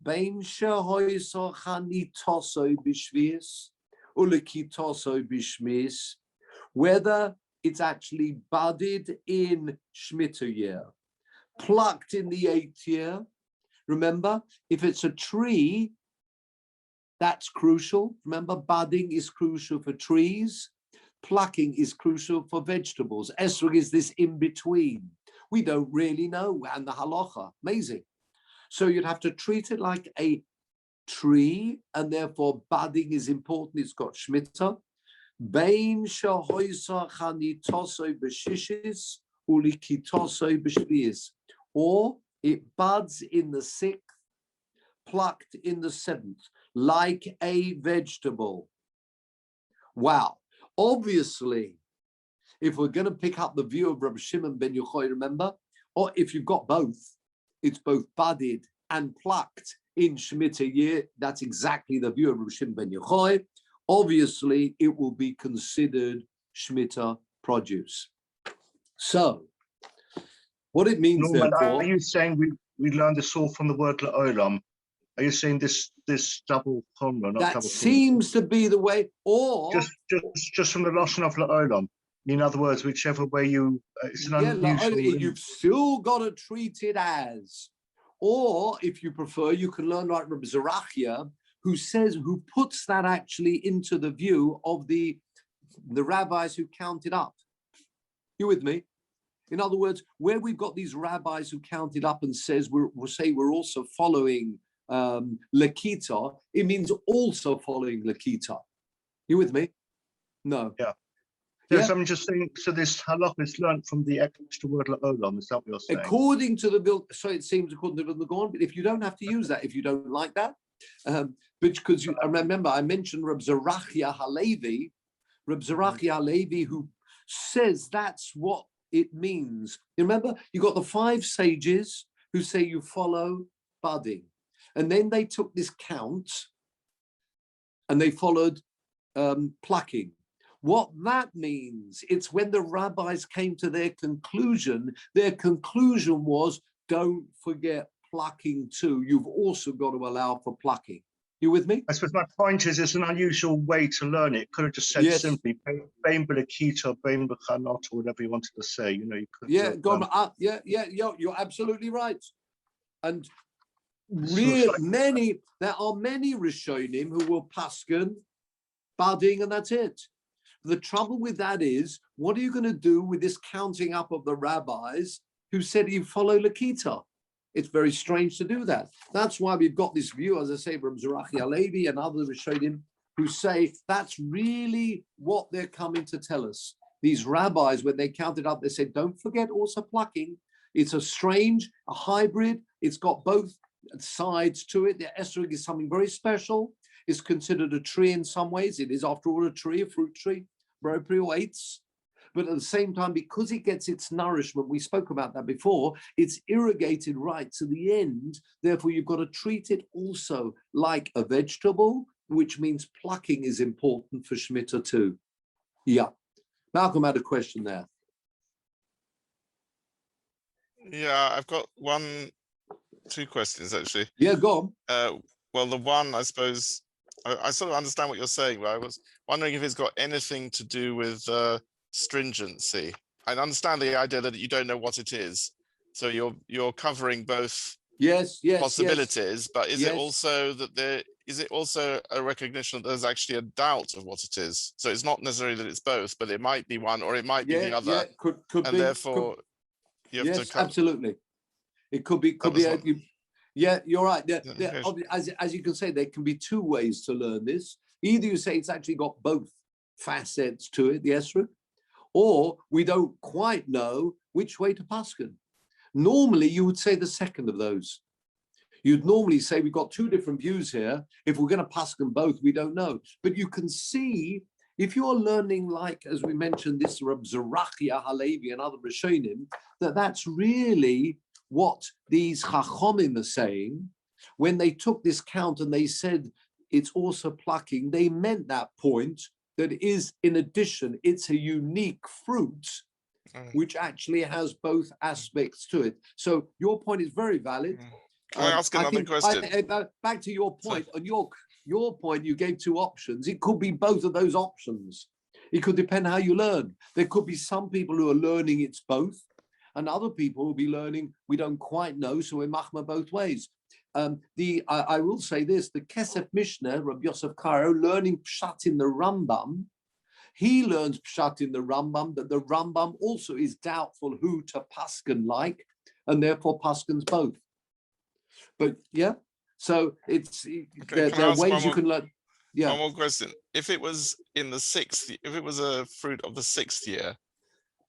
Bein shehoiso chanitoso b'shvius ulekitoso b'shmis, whether it's actually budded in Shemitah year, plucked in the 8th year. Remember, if it's a tree, that's crucial. Remember, budding is crucial for trees. Plucking is crucial for vegetables. Esrog is this in between. We don't really know, and the halacha, amazing. So you'd have to treat it like a tree, and therefore budding is important. It's got Shemitah. Bein shahoisa chanitoso b'shishis ulikitoso b'shvius, or it buds in the 6th, plucked in the 7th, like a vegetable. Wow. Obviously, if we're going to pick up the view of Rabbi Shimon ben Yochai, remember, or if you've got both, it's both budded and plucked in Shemitah year. That's exactly the view of Rabbi Shimon ben Yochai. Obviously, it will be considered Shemitah produce. So, what it means, Norman, therefore... are you saying we learned this all from the word la'olam? Are you saying this double chumrah, not that double seems to be the way, or... Just from the lashon of la'olam. In other words, whichever way you... it's an unusual... You've still got to treat it as. Or, if you prefer, you can learn like Rabbi Zerachia, who puts that actually into the view of the rabbis who counted up. You with me? In other words, where we've got these rabbis who counted up and says we're also following Lakita, it means also following Lakita. You with me? No. Yeah. Yes, I'm just saying, so this halach is learned from the extra word la'olam, is that what you're saying? According to the bill, so it seems according to the Gaon, but if you don't have to use that, if you don't like that, because I remember I mentioned Reb Zerachia Halevi, who says that's what it means. You remember, you got the 5 sages who say you follow budding, and then they took this count and they followed plucking. What that means, it's when the rabbis came to their conclusion was, don't forget plucking too. You've also got to allow for plucking. You with me? I suppose my point is, it's an unusual way to learn it. Could have just said simply, bein b'lekita, bein b'chanot, or whatever you wanted to say. You know, you could. You're absolutely right. And there are many Rishonim who will paskin budding, and that's it. The trouble with that is, what are you going to do with this counting up of the rabbis who said you follow Lakita? It's very strange to do that. That's why we've got this view, as I say, from Zerachi Alevi and others Rishonim, who say that's really what they're coming to tell us. These rabbis, when they counted up, they said, don't forget also plucking. It's a hybrid. It's got both sides to it. The esrog is something very special. It's considered a tree in some ways. It is, after all, a fruit tree, weights. But at the same time, because it gets its nourishment, we spoke about that before, it's irrigated right to the end. Therefore, you've got to treat it also like a vegetable, which means plucking is important for Shemitah too. Yeah. Malcolm had a question there. Yeah, I've got two questions actually. Yeah, go on. Well, the one, I suppose, I sort of understand what you're saying, but I was wondering if it's got anything to do with stringency. I understand the idea that you don't know what it is, so you're covering both possibilities. But is it also that is it also a recognition that there's actually a doubt of what it is? So it's not necessarily that it's both, but it might be one or it might be the other. Yeah, could and be. Therefore, you have to cover. Absolutely. It could be. Yeah, you're right. As you can say, there can be 2 ways to learn this. Either you say it's actually got both facets to it, the esrog, or we don't quite know which way to paskin. Normally, you would say the second of those. You'd normally say we've got 2 different views here. If we're going to paskin both, we don't know. But you can see, if you're learning, like, as we mentioned, this Reb Zerachia Halevi and other Rishonim, that's really what these Chachomim are saying. When they took this count and they said it's also plucking, they meant that point, that is, in addition, it's a unique fruit which actually has both aspects to it. So your point is very valid. Can I ask another question? Back to your point, on your point, you gave two options. It could be both of those options. It could depend how you learn. There could be some people who are learning it's both, and other people will be learning we don't quite know, so we're machma both ways. I will say this: the Kesef Mishnah, Rabbi Yosef Karo, learning pshat in the Rambam, he learns pshat in the Rambam that the Rambam also is doubtful who to paskin like, and therefore paskins both. But yeah, so it's there are ways you can learn. Yeah. One more question. If it was in the if it was a fruit of the 6th year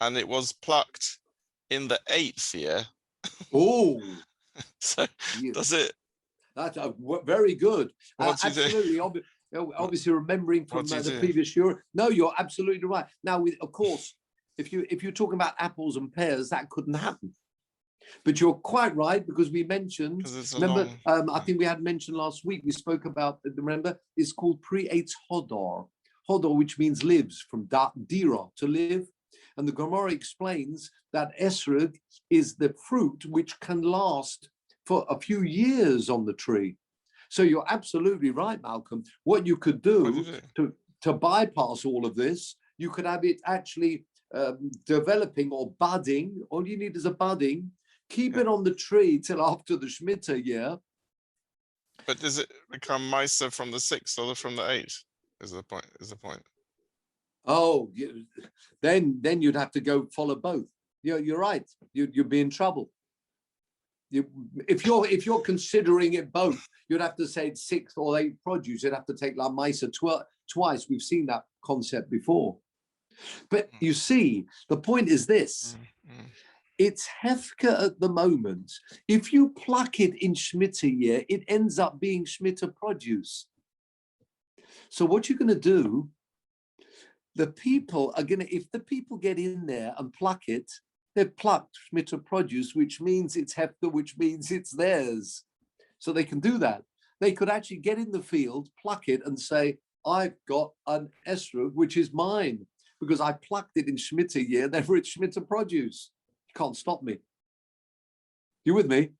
and it was plucked in the 8th year. Oh, so does it? That's very good. Absolutely. Obviously remembering from the previous year. No, you're absolutely right. Now, of course, if you're talking about apples and pears, that couldn't happen. But you're quite right, because we mentioned, remember, I think we had mentioned last week, we spoke about, remember, it's called pre-eitz hodor. Hodor, which means lives, from dira, to live. And the Gemara explains that esrog is the fruit which can last for a few years on the tree. So you're absolutely right, Malcolm. What you could do to bypass all of this, you could have it actually developing or budding. All you need is a budding. Keep it on the tree till after the Shemitah year. But does it become Misa from the 6th or from the 8th? Is the point? Oh, then you'd have to go follow both. You're right. You'd be in trouble. If you're considering it both, you'd have to say it's 6th or 8th produce. You'd have to take La Misa twice. We've seen that concept before. But you see, the point is this. It's hefka at the moment. If you pluck it in Shemitah year, it ends up being Shemitah produce. So what you're going to do, the people are going to, if the people get in there and pluck it, they've plucked Shemitah produce, which means it's hefka, which means it's theirs. So they can do that. They could actually get in the field, pluck it, and say, I've got an esrog, which is mine, because I plucked it in Shemitah year, therefore it's Shemitah produce. Can't stop me. You with me?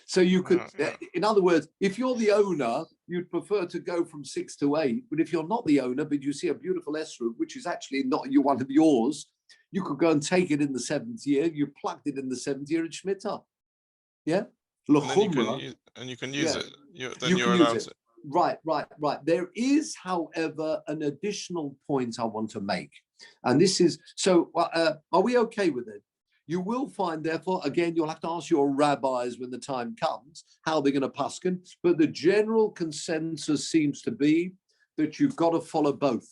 So you could, in other words, if you're the owner, you'd prefer to go from 6 to 8. But if you're not the owner, but you see a beautiful esrog, which is actually not one of yours, you could go and take it in the 7th year. You plucked it in the 7th year at Shemitah. Yeah? And you can use it. Then you're allowed to. Right. There is, however, an additional point I want to make. And this is, so are we okay with it? You will find, therefore, again, you'll have to ask your rabbis when the time comes, how they're going to paskin. But the general consensus seems to be that you've got to follow both.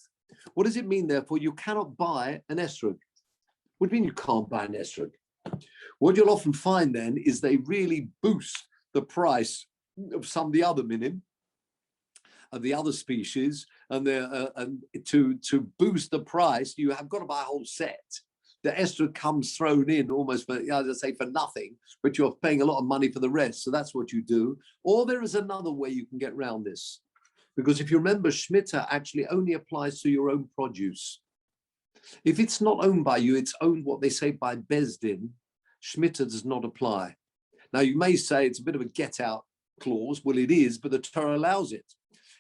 What does it mean, therefore? You cannot buy an esrog. What do you mean you can't buy an esrog? What you'll often find then is they really boost the price of some of the other minim, of the other species, and to boost the price, you have got to buy a whole set. The esrog comes thrown in almost for, as I say, for nothing, but you're paying a lot of money for the rest. So that's what you do. Or there is another way you can get around this. Because if you remember, Shemitah actually only applies to your own produce. If it's not owned by you, it's owned, what they say, by Bezdin, Shemitah does not apply. Now, you may say it's a bit of a get-out clause. Well, it is, but the Torah allows it.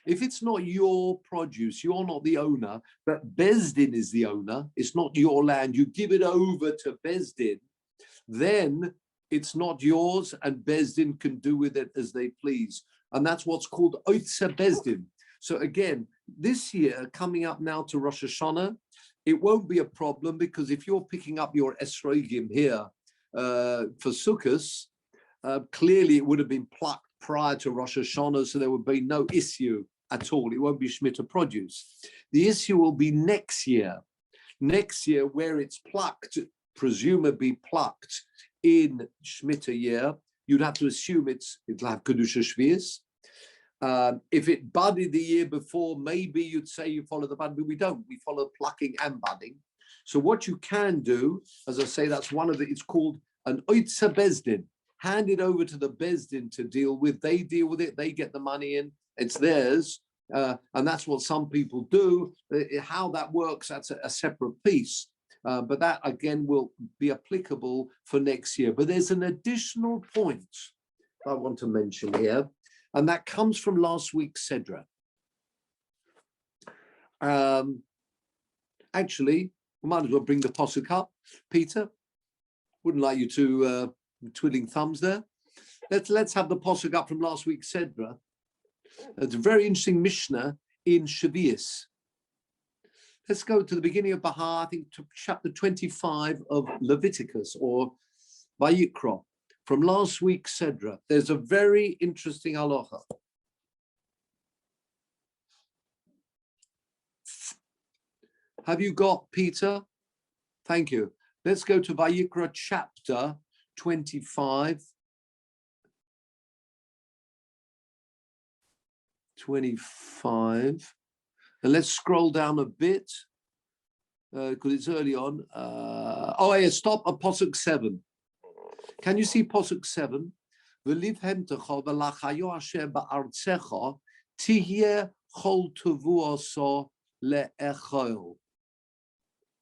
If it's not your produce, you're not the owner, but Bezdin is the owner, it's not your land, you give it over to Bezdin, then it's not yours and Bezdin can do with it as they please. And that's what's called Oitza Bezdin. So again, this year, coming up now to Rosh Hashanah, it won't be a problem, because if you're picking up your esrogim here for Sukkot, clearly it would have been plucked prior to Rosh Hashanah, so there would be no issue at all. It won't be Shemitah produce. The issue will be next year. Next year, where it's plucked, presumably plucked in Shemitah year, you'd have to assume it'll have Kedusha Shvius. If it budded the year before, maybe you'd say you follow the bud, but we don't. We follow plucking and budding. So what you can do, as I say, that's one of the, it's called an Oitza Bezdin. Hand it over to the Bezdin to deal with. They deal with it. They get the money in. It's theirs. And that's what some people do. How that works, that's a separate piece. But that, again, will be applicable for next year. But there's an additional point I want to mention here, and that comes from last week's Sedra. Actually, we might as well bring the posuk up. Peter, wouldn't like you to twiddling thumbs there. Let's have the posuk up from last week's Sedra. It's a very interesting Mishnah in Shavuos. Let's go to the beginning of Bahar, I think to chapter 25 of Leviticus or Vayikra. From last week's Sedra, there's a very interesting halacha. Have you got, Peter? Thank you. Let's go to Vayikra chapter 25. 25. And let's scroll down a bit because it's early on. Oh, yeah, stop at Posuk 7. Can you see Posuk 7? V'livhemtecha v'lachayo asher ba'artzecha tihye chol tevuoso le'echol.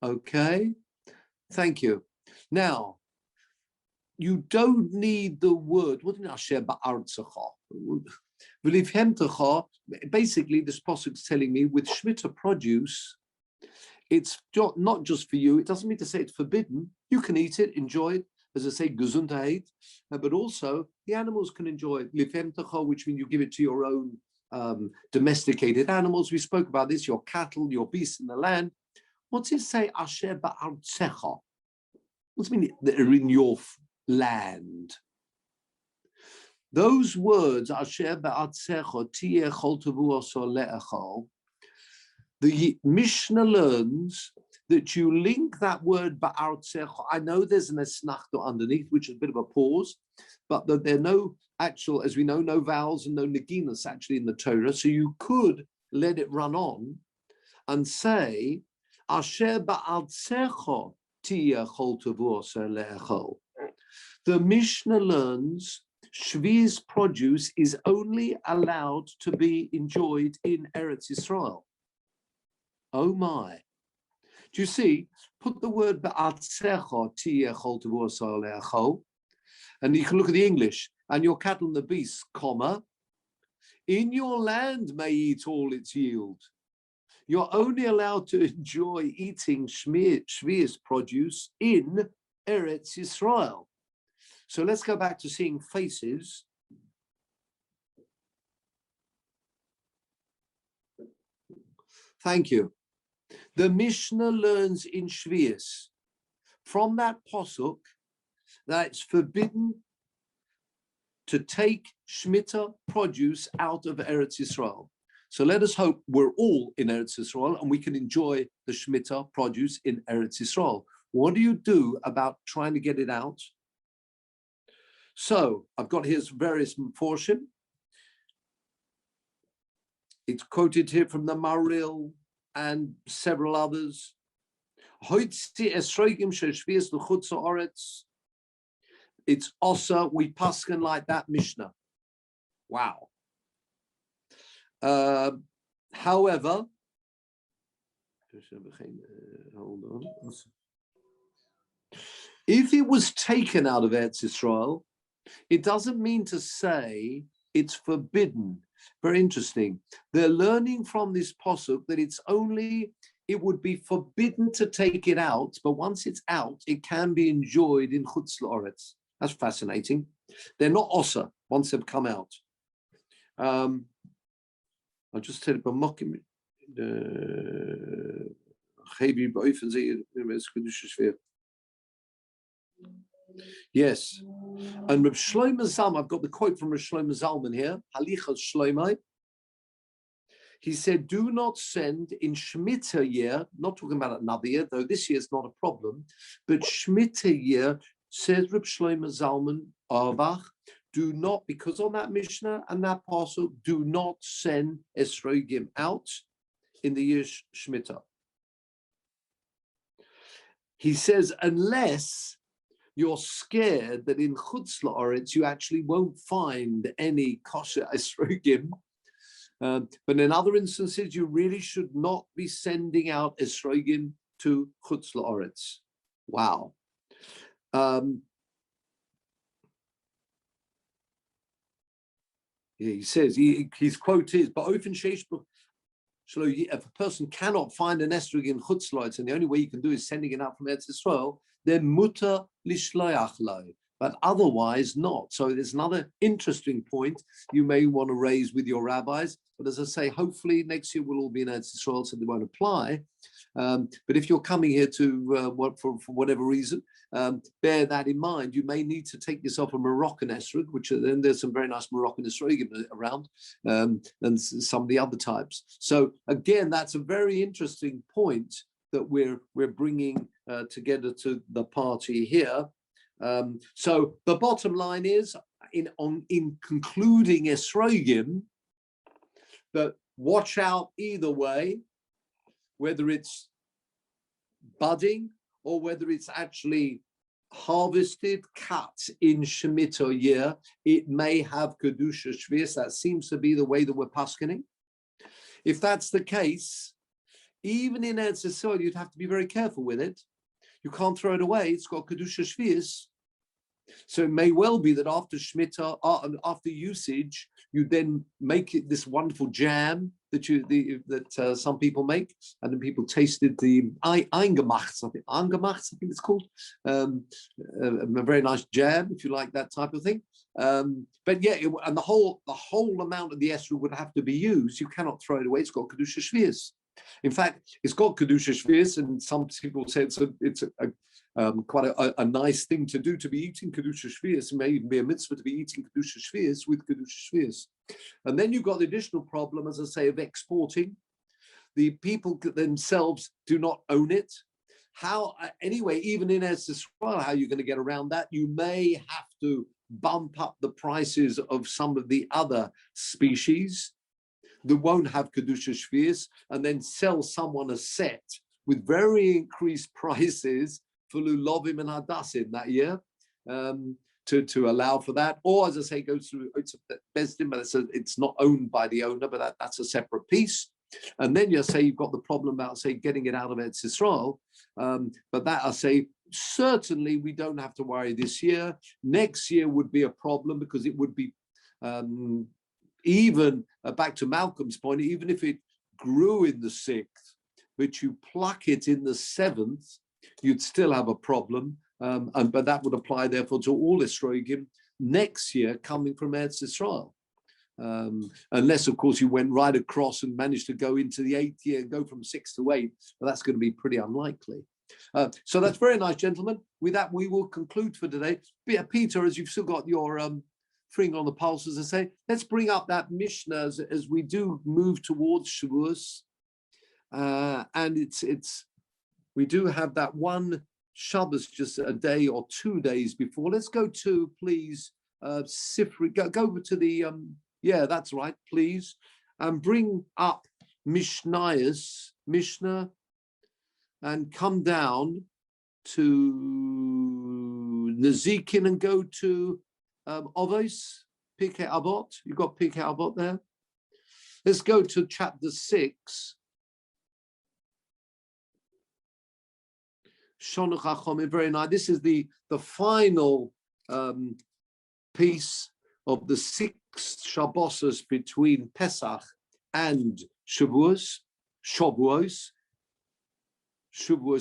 Okay, thank you. Now, you don't need the word. What is asher ba'artzecha? Basically, this posuk is telling me with Shemitah produce, it's not just for you. It doesn't mean to say it's forbidden. You can eat it, enjoy it, as I say, gesundheit, but also the animals can enjoy it. Which means you give it to your own domesticated animals. We spoke about this, your cattle, your beasts in the land. What's it say, asher ba'artzecha? What's it mean that are in your land? Those words, asher ba'artzecha tiyeh chol tevuoso le'echol, the Mishnah learns that you link that word ba'artzecha. I know there's an esnachto underneath, which is a bit of a pause, but that there are no actual, as we know, no vowels and no naginas actually in the Torah. So you could let it run on and say, asher ba'artzecha tiyeh chol tevuoso le'echol. The Mishnah learns Shvi's produce is only allowed to be enjoyed in Eretz Yisrael. Oh my. Do you see? Put the word ba'atzecha tiyeh chol tevuoso le'echol, and you can look at the English, and your cattle and the beasts, comma, in your land may eat all its yield. You're only allowed to enjoy eating Shvi's produce in Eretz Yisrael. So let's go back to seeing faces. Thank you. The Mishnah learns in Shvius from that posuk that it's forbidden to take Shemitah produce out of Eretz Yisrael. So let us hope we're all in Eretz Yisrael and we can enjoy the Shemitah produce in Eretz Yisrael. What do you do about trying to get it out? So I've got here various Meforshim. It's quoted here from the Maril and several others. It's also, we paskin like that Mishnah. Wow. However, hold on. If it was taken out of Eretz Yisrael, it doesn't mean to say it's forbidden. Very interesting. They're learning from this posuk that it would be forbidden to take it out, but once it's out, it can be enjoyed in Chutz La'aretz. That's fascinating. They're not osa once they've come out. I'll just tell you, yes. And Reb Shlomo Zalman, I've got the quote from Reb Shlomo Zalman here, Halichas Shlomo. He said, do not send in Shemitah year, not talking about another year, though this year is not a problem, but Shemitah year, says Reb Shlomo Zalman Auerbach, do not, because on that Mishnah and that parcel, do not send Esrogim out in the year Shemitah. He says, unless you're scared that in Chutz La'aretz you actually won't find any kosher esrogim. But in other instances, you really should not be sending out esrogim to Chutz La'aretz. Wow. Yeah, he says, his quote is, but if a person cannot find an esrog in chutzloitz, and the only way you can do is sending it out from Eretz Yisrael, then mutter lishloach lo, but otherwise not. So there's another interesting point you may want to raise with your rabbis. But as I say, hopefully next year we'll all be in Eretz Yisrael, so they won't apply. But if you're coming here to for whatever reason, bear that in mind. You may need to take yourself a Moroccan esrog, which then there's some very nice Moroccan esrogim around, and some of the other types. So again, that's a very interesting point that we're bringing together to the party here. So the bottom line is, in concluding esrogim, that watch out either way, whether it's budding or whether it's actually harvested, cut in Shemitah year, it may have Kedusha Shvius. That seems to be the way that we're paskening. If that's the case, even in Eretz Yisrael, you'd have to be very careful with it. You can't throw it away. It's got Kedusha Shvius. So it may well be that after Shemitah, after usage, you then make it this wonderful jam that some people make, and then people tasted the eingemacht, I think it's called, a very nice jam if you like that type of thing. But yeah, and the whole amount of the esrog would have to be used. You cannot throw it away. It's got Kedusha Shvius. In fact, it's got Kedusha Shvius, and some people say it's quite a nice thing to do, to be eating Kedusha Shvius. It may even be a mitzvah to be eating Kedusha Shvius with Kedusha Shvius. And then you've got the additional problem, as I say, of exporting. The people themselves do not own it. How, anyway, even in Eretz Yisrael, how you're going to get around that? You may have to bump up the prices of some of the other species that won't have Kedusha Shvius, and then sell someone a set with very increased prices for lulovim and hadassim that year, to allow for that. Or, as I say, goes through, it's a bezdin, but it's not owned by the owner, but that's a separate piece. And then you say you've got the problem about, say, getting it out of Eretz Yisrael. But that, I say, certainly we don't have to worry this year. Next year would be a problem, because it would be even back to Malcolm's point, even if it grew in the 6th, but you pluck it in the 7th, you'd still have a problem. But that would apply, therefore, to all esrogim next year coming from Eretz Yisrael. Unless, of course, you went right across and managed to go into the 8th year and go from 6 to 8, but that's going to be pretty unlikely. So that's very nice, gentlemen. With that, we will conclude for today. Peter, as you've still got your finger on the pulse, as I say, let's bring up that Mishnah as we do move towards Shavuos. And we do have that one Shabbos just a day or 2 days before. Let's go to, please, Sifri, go over to the, yeah, that's right, please, and bring up Mishnah, and come down to Nezikin and go to Ovos, Pirkei Avot. You've got Pirkei Avot there. Let's go to chapter 6. Shonach HaChomim, very nice. This is the final piece of the 6 Shabbos between Pesach and Shavuos. Shavuos,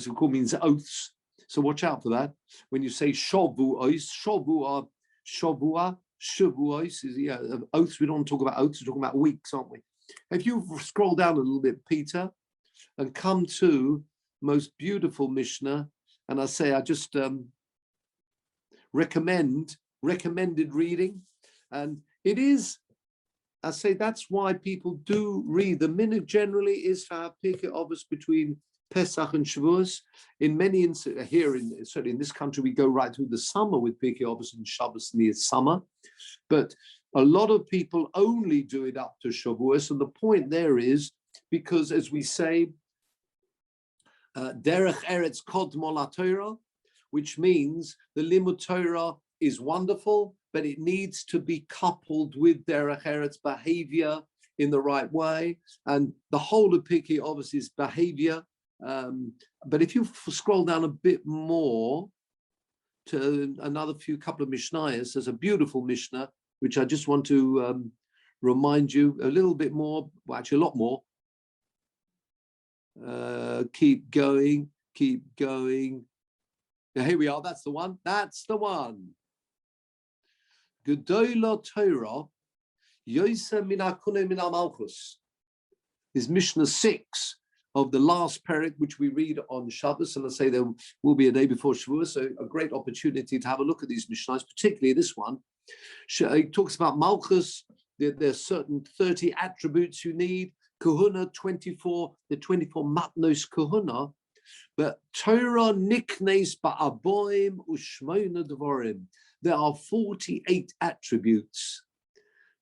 of course, means oaths. So watch out for that. When you say Shavuos, Shavuos is, yeah, oaths. We don't talk about oaths, we're talking about weeks, aren't we? If you scroll down a little bit, Peter, and come to most beautiful Mishnah, and I say I just recommended reading, and it is, I say that's why people do read. The minute generally is to have Pirkei Avos between Pesach and Shavuos. In many here, certainly in this country, we go right through the summer with Pirkei Avos and Shabbos in the summer, but a lot of people only do it up to Shavuos, and the point there is because, as we say, Derech Eretz Kodmo LaTorah, which means the Limud Torah is wonderful, but it needs to be coupled with Derech Eretz behavior in the right way. And the whole of Pirkei Avos is behavior. But if you scroll down a bit more to another couple of Mishnayos, there's a beautiful Mishnah, which I just want to remind you a little bit more, well, actually a lot more. Keep going, keep going. Here we are, that's the one, that's the one. Gedola Torah, Yosem min hakune min malchus. Is Mishnah 6 of the last parak, which we read on Shabbos, and let's say there will be a day before Shavuot, so a great opportunity to have a look at these Mishnahs, particularly this one. It talks about Malchus. There's certain 30 attributes you need. Kahuna 24, the 24 matnos kahuna. But Torah niknes ba'aboim ushmona devorim. There are 48 attributes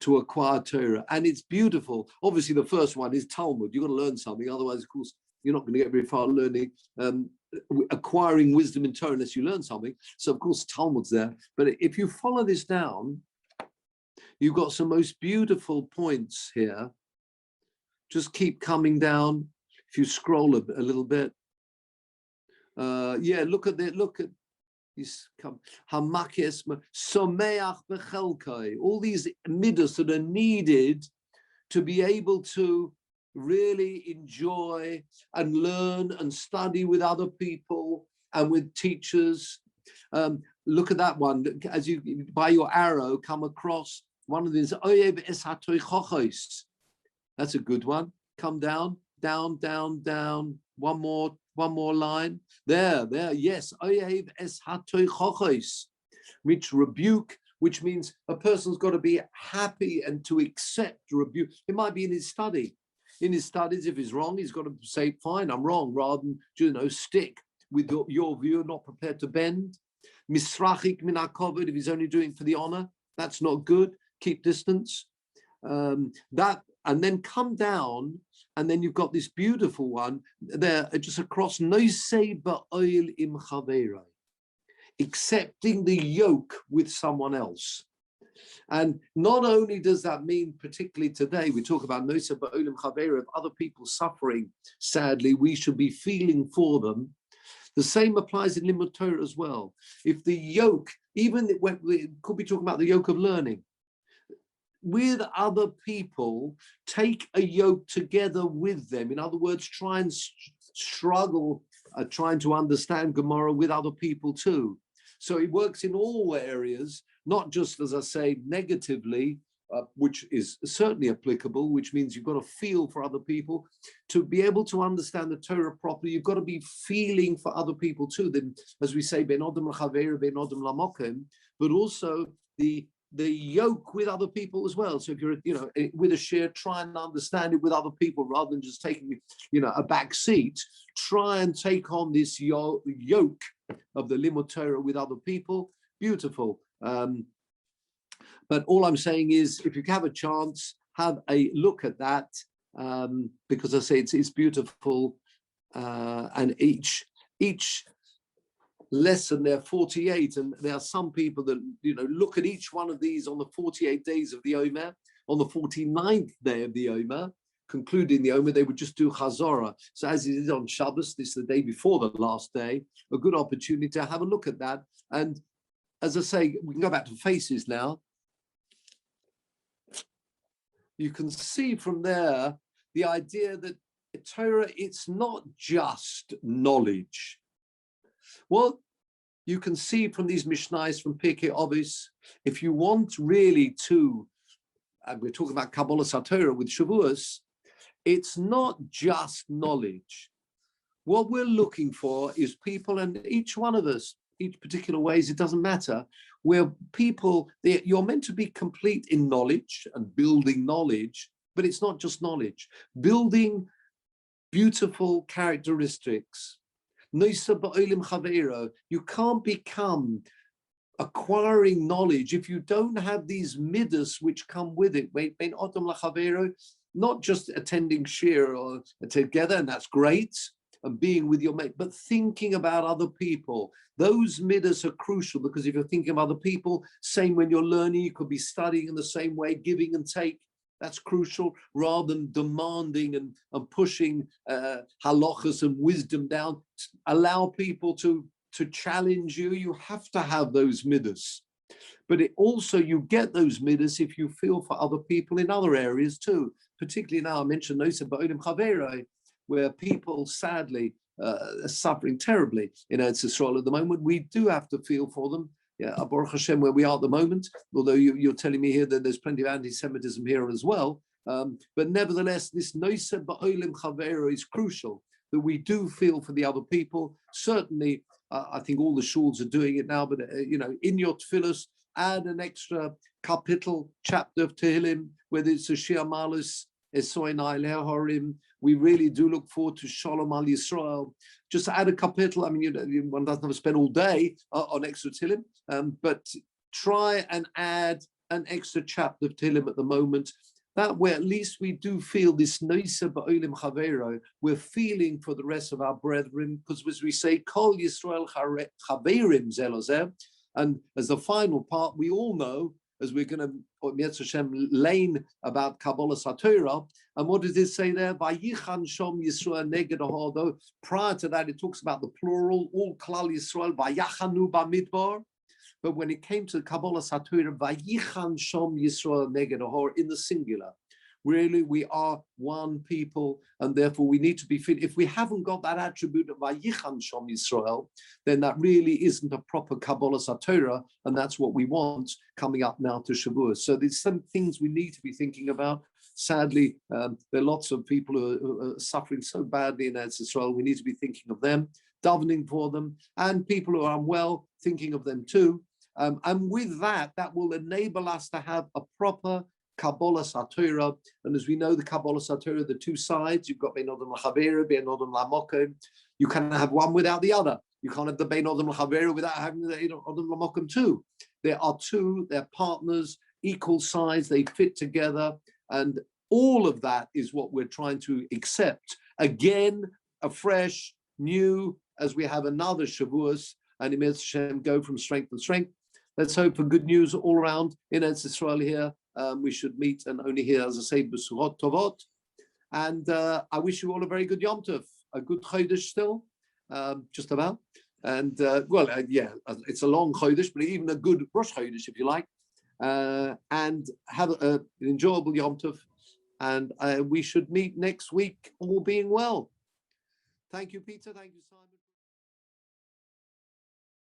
to acquire Torah, and it's beautiful. Obviously, the first one is Talmud. You've got to learn something, otherwise, of course, you're not going to get very far learning, acquiring wisdom in Torah unless you learn something. So, of course, Talmud's there. But if you follow this down, you've got some most beautiful points here. Just keep coming down. If you scroll a little bit, yeah, look at Hamakes Someach Bechelkai, all these midas that are needed to be able to really enjoy and learn and study with other people and with teachers. Look at that one. As you, by your arrow, come across one of these. That's a good one. Come down, down, down, down. One more line. There, yes. Which rebuke, which means a person's got to be happy and to accept rebuke. It might be in his study. In his studies, if he's wrong, he's got to say, fine, I'm wrong, rather than, stick with your view, not prepared to bend. Misrachik min hakovod, if he's only doing it for the honor, that's not good. Keep distance. And then come down, and then you've got this beautiful one there, just across Noisei ba'oil im chaverei, accepting the yoke with someone else. And not only does that mean, particularly today, we talk about Noisei ba'oil im chaverei, of other people suffering, sadly, we should be feeling for them. The same applies in Limud Torah as well. If the yoke, even it could be talking about the yoke of learning, with other people, take a yoke together with them. In other words, try and struggle trying to understand Gemara with other people too. So it works in all areas, not just, as I say, negatively, which is certainly applicable, which means you've got to feel for other people. To be able to understand the Torah properly, you've got to be feeling for other people too. Then, as we say, ben odom l'chaver, ben odom lamokem, but also the yoke with other people as well. So if you're, with a share, try and understand it with other people rather than just taking, a back seat. Try and take on this yoke of the Limud Torah with other people. Beautiful. But all I'm saying is, if you have a chance, have a look at that, because I say it's beautiful, and each lesson, there are 48, and there are some people that look at each one of these on the 48 days of the Omer. On the 49th day of the Omer, concluding the Omer, they would just do Chazorah. So as it is on Shabbos, this is the day before the last day, a good opportunity to have a look at that. And as I say, we can go back to faces now. You can see from there the idea that Torah, it's not just knowledge. Well, you can see from these Mishnayos from Pirkei Avos, if you want really to, and we're talking about Kabbalah Torah with Shavuos, it's not just knowledge. What we're looking for is people, and each one of us, each particular ways, it doesn't matter, where people, you're meant to be complete in knowledge and building knowledge, but it's not just knowledge. Building beautiful characteristics. You can't become acquiring knowledge if you don't have these midas which come with it. Not just attending shiur or together, and that's great, and being with your mate, but thinking about other people. Those midas are crucial, because if you're thinking of other people, same when you're learning, you could be studying in the same way, giving and take. That's crucial, rather than demanding and pushing halachas and wisdom down. Allow people to challenge you. You have to have those midas. But it also, you get those midas if you feel for other people in other areas too. Particularly now, I mentioned Noisa Ba'olim Chavere, where people sadly are suffering terribly in Eretz Yisrael at the moment. We do have to feel for them. Yeah, Baruch Hashem, where we are at the moment, although you're telling me here that there's plenty of anti-Semitism here as well. But nevertheless, this Noisa Ba'olim Chavere is crucial, that we do feel for the other people. Certainly, I think all the shuls are doing it now, but in your tefillahs, add an extra kapitel, chapter of Tehillim, whether it's a Shia Malus, Esoinai Lehorim. We really do look forward to Shalom Al Yisrael. Just add a kapitel. I mean, one doesn't have to spend all day on extra Tehillim, but try and add an extra chapter of Tehillim at the moment. That way, at least we do feel this Noisa Ba'olim Chavero. We're feeling for the rest of our brethren, because as we say, Kol Yisrael Chaverim Zelozeh. And as the final part, we all know, as we're going to Hashem lane about Kabbalah Satorah, and what does it say there? Vayichan Shom Yisrael Neged Ahodo. Prior to that, it talks about the plural, all Klal Yisrael, Vayachanu Bamidbar. But when it came to Kabbalah Satorah, Vayichan Shom Yisrael Neged Ahor, in the singular. Really, we are one people, and therefore we need to be fit. If we haven't got that attribute of Vayichan Shom Yisrael, then that really isn't a proper Kabbalah Satorah, and that's what we want coming up now to Shavuos. So there's some things we need to be thinking about. Sadly, there are lots of people who are suffering so badly in Eretz Yisrael. We need to be thinking of them, davening for them, and people who are unwell, thinking of them too. And with that, that will enable us to have a proper Kabbalah Satorah. And as we know, the Kabbalah Satorah, the two sides, you've got Bein Odom L'Chavera, Bein Odom L'Mokom. You can have one without the other. You can't have the Bein Odom L'Chavera without having the Bein Odom L'Mokom too. There are two, they're partners, equal size, they fit together. And all of that is what we're trying to accept. Again, afresh, new, as we have another Shavuos, and Emet Hashem go from strength to strength. Let's hope for good news all around in Eretz Yisrael here. We should meet and only hear, as I say, Besurot Tovot. And I wish you all a very good Yom Tov, a good Chodesh still, just about. And it's a long Chodesh, but even a good Rosh Chodesh, if you like. And have an enjoyable Yom Tov. And we should meet next week, all being well. Thank you, Peter. Thank you, Simon.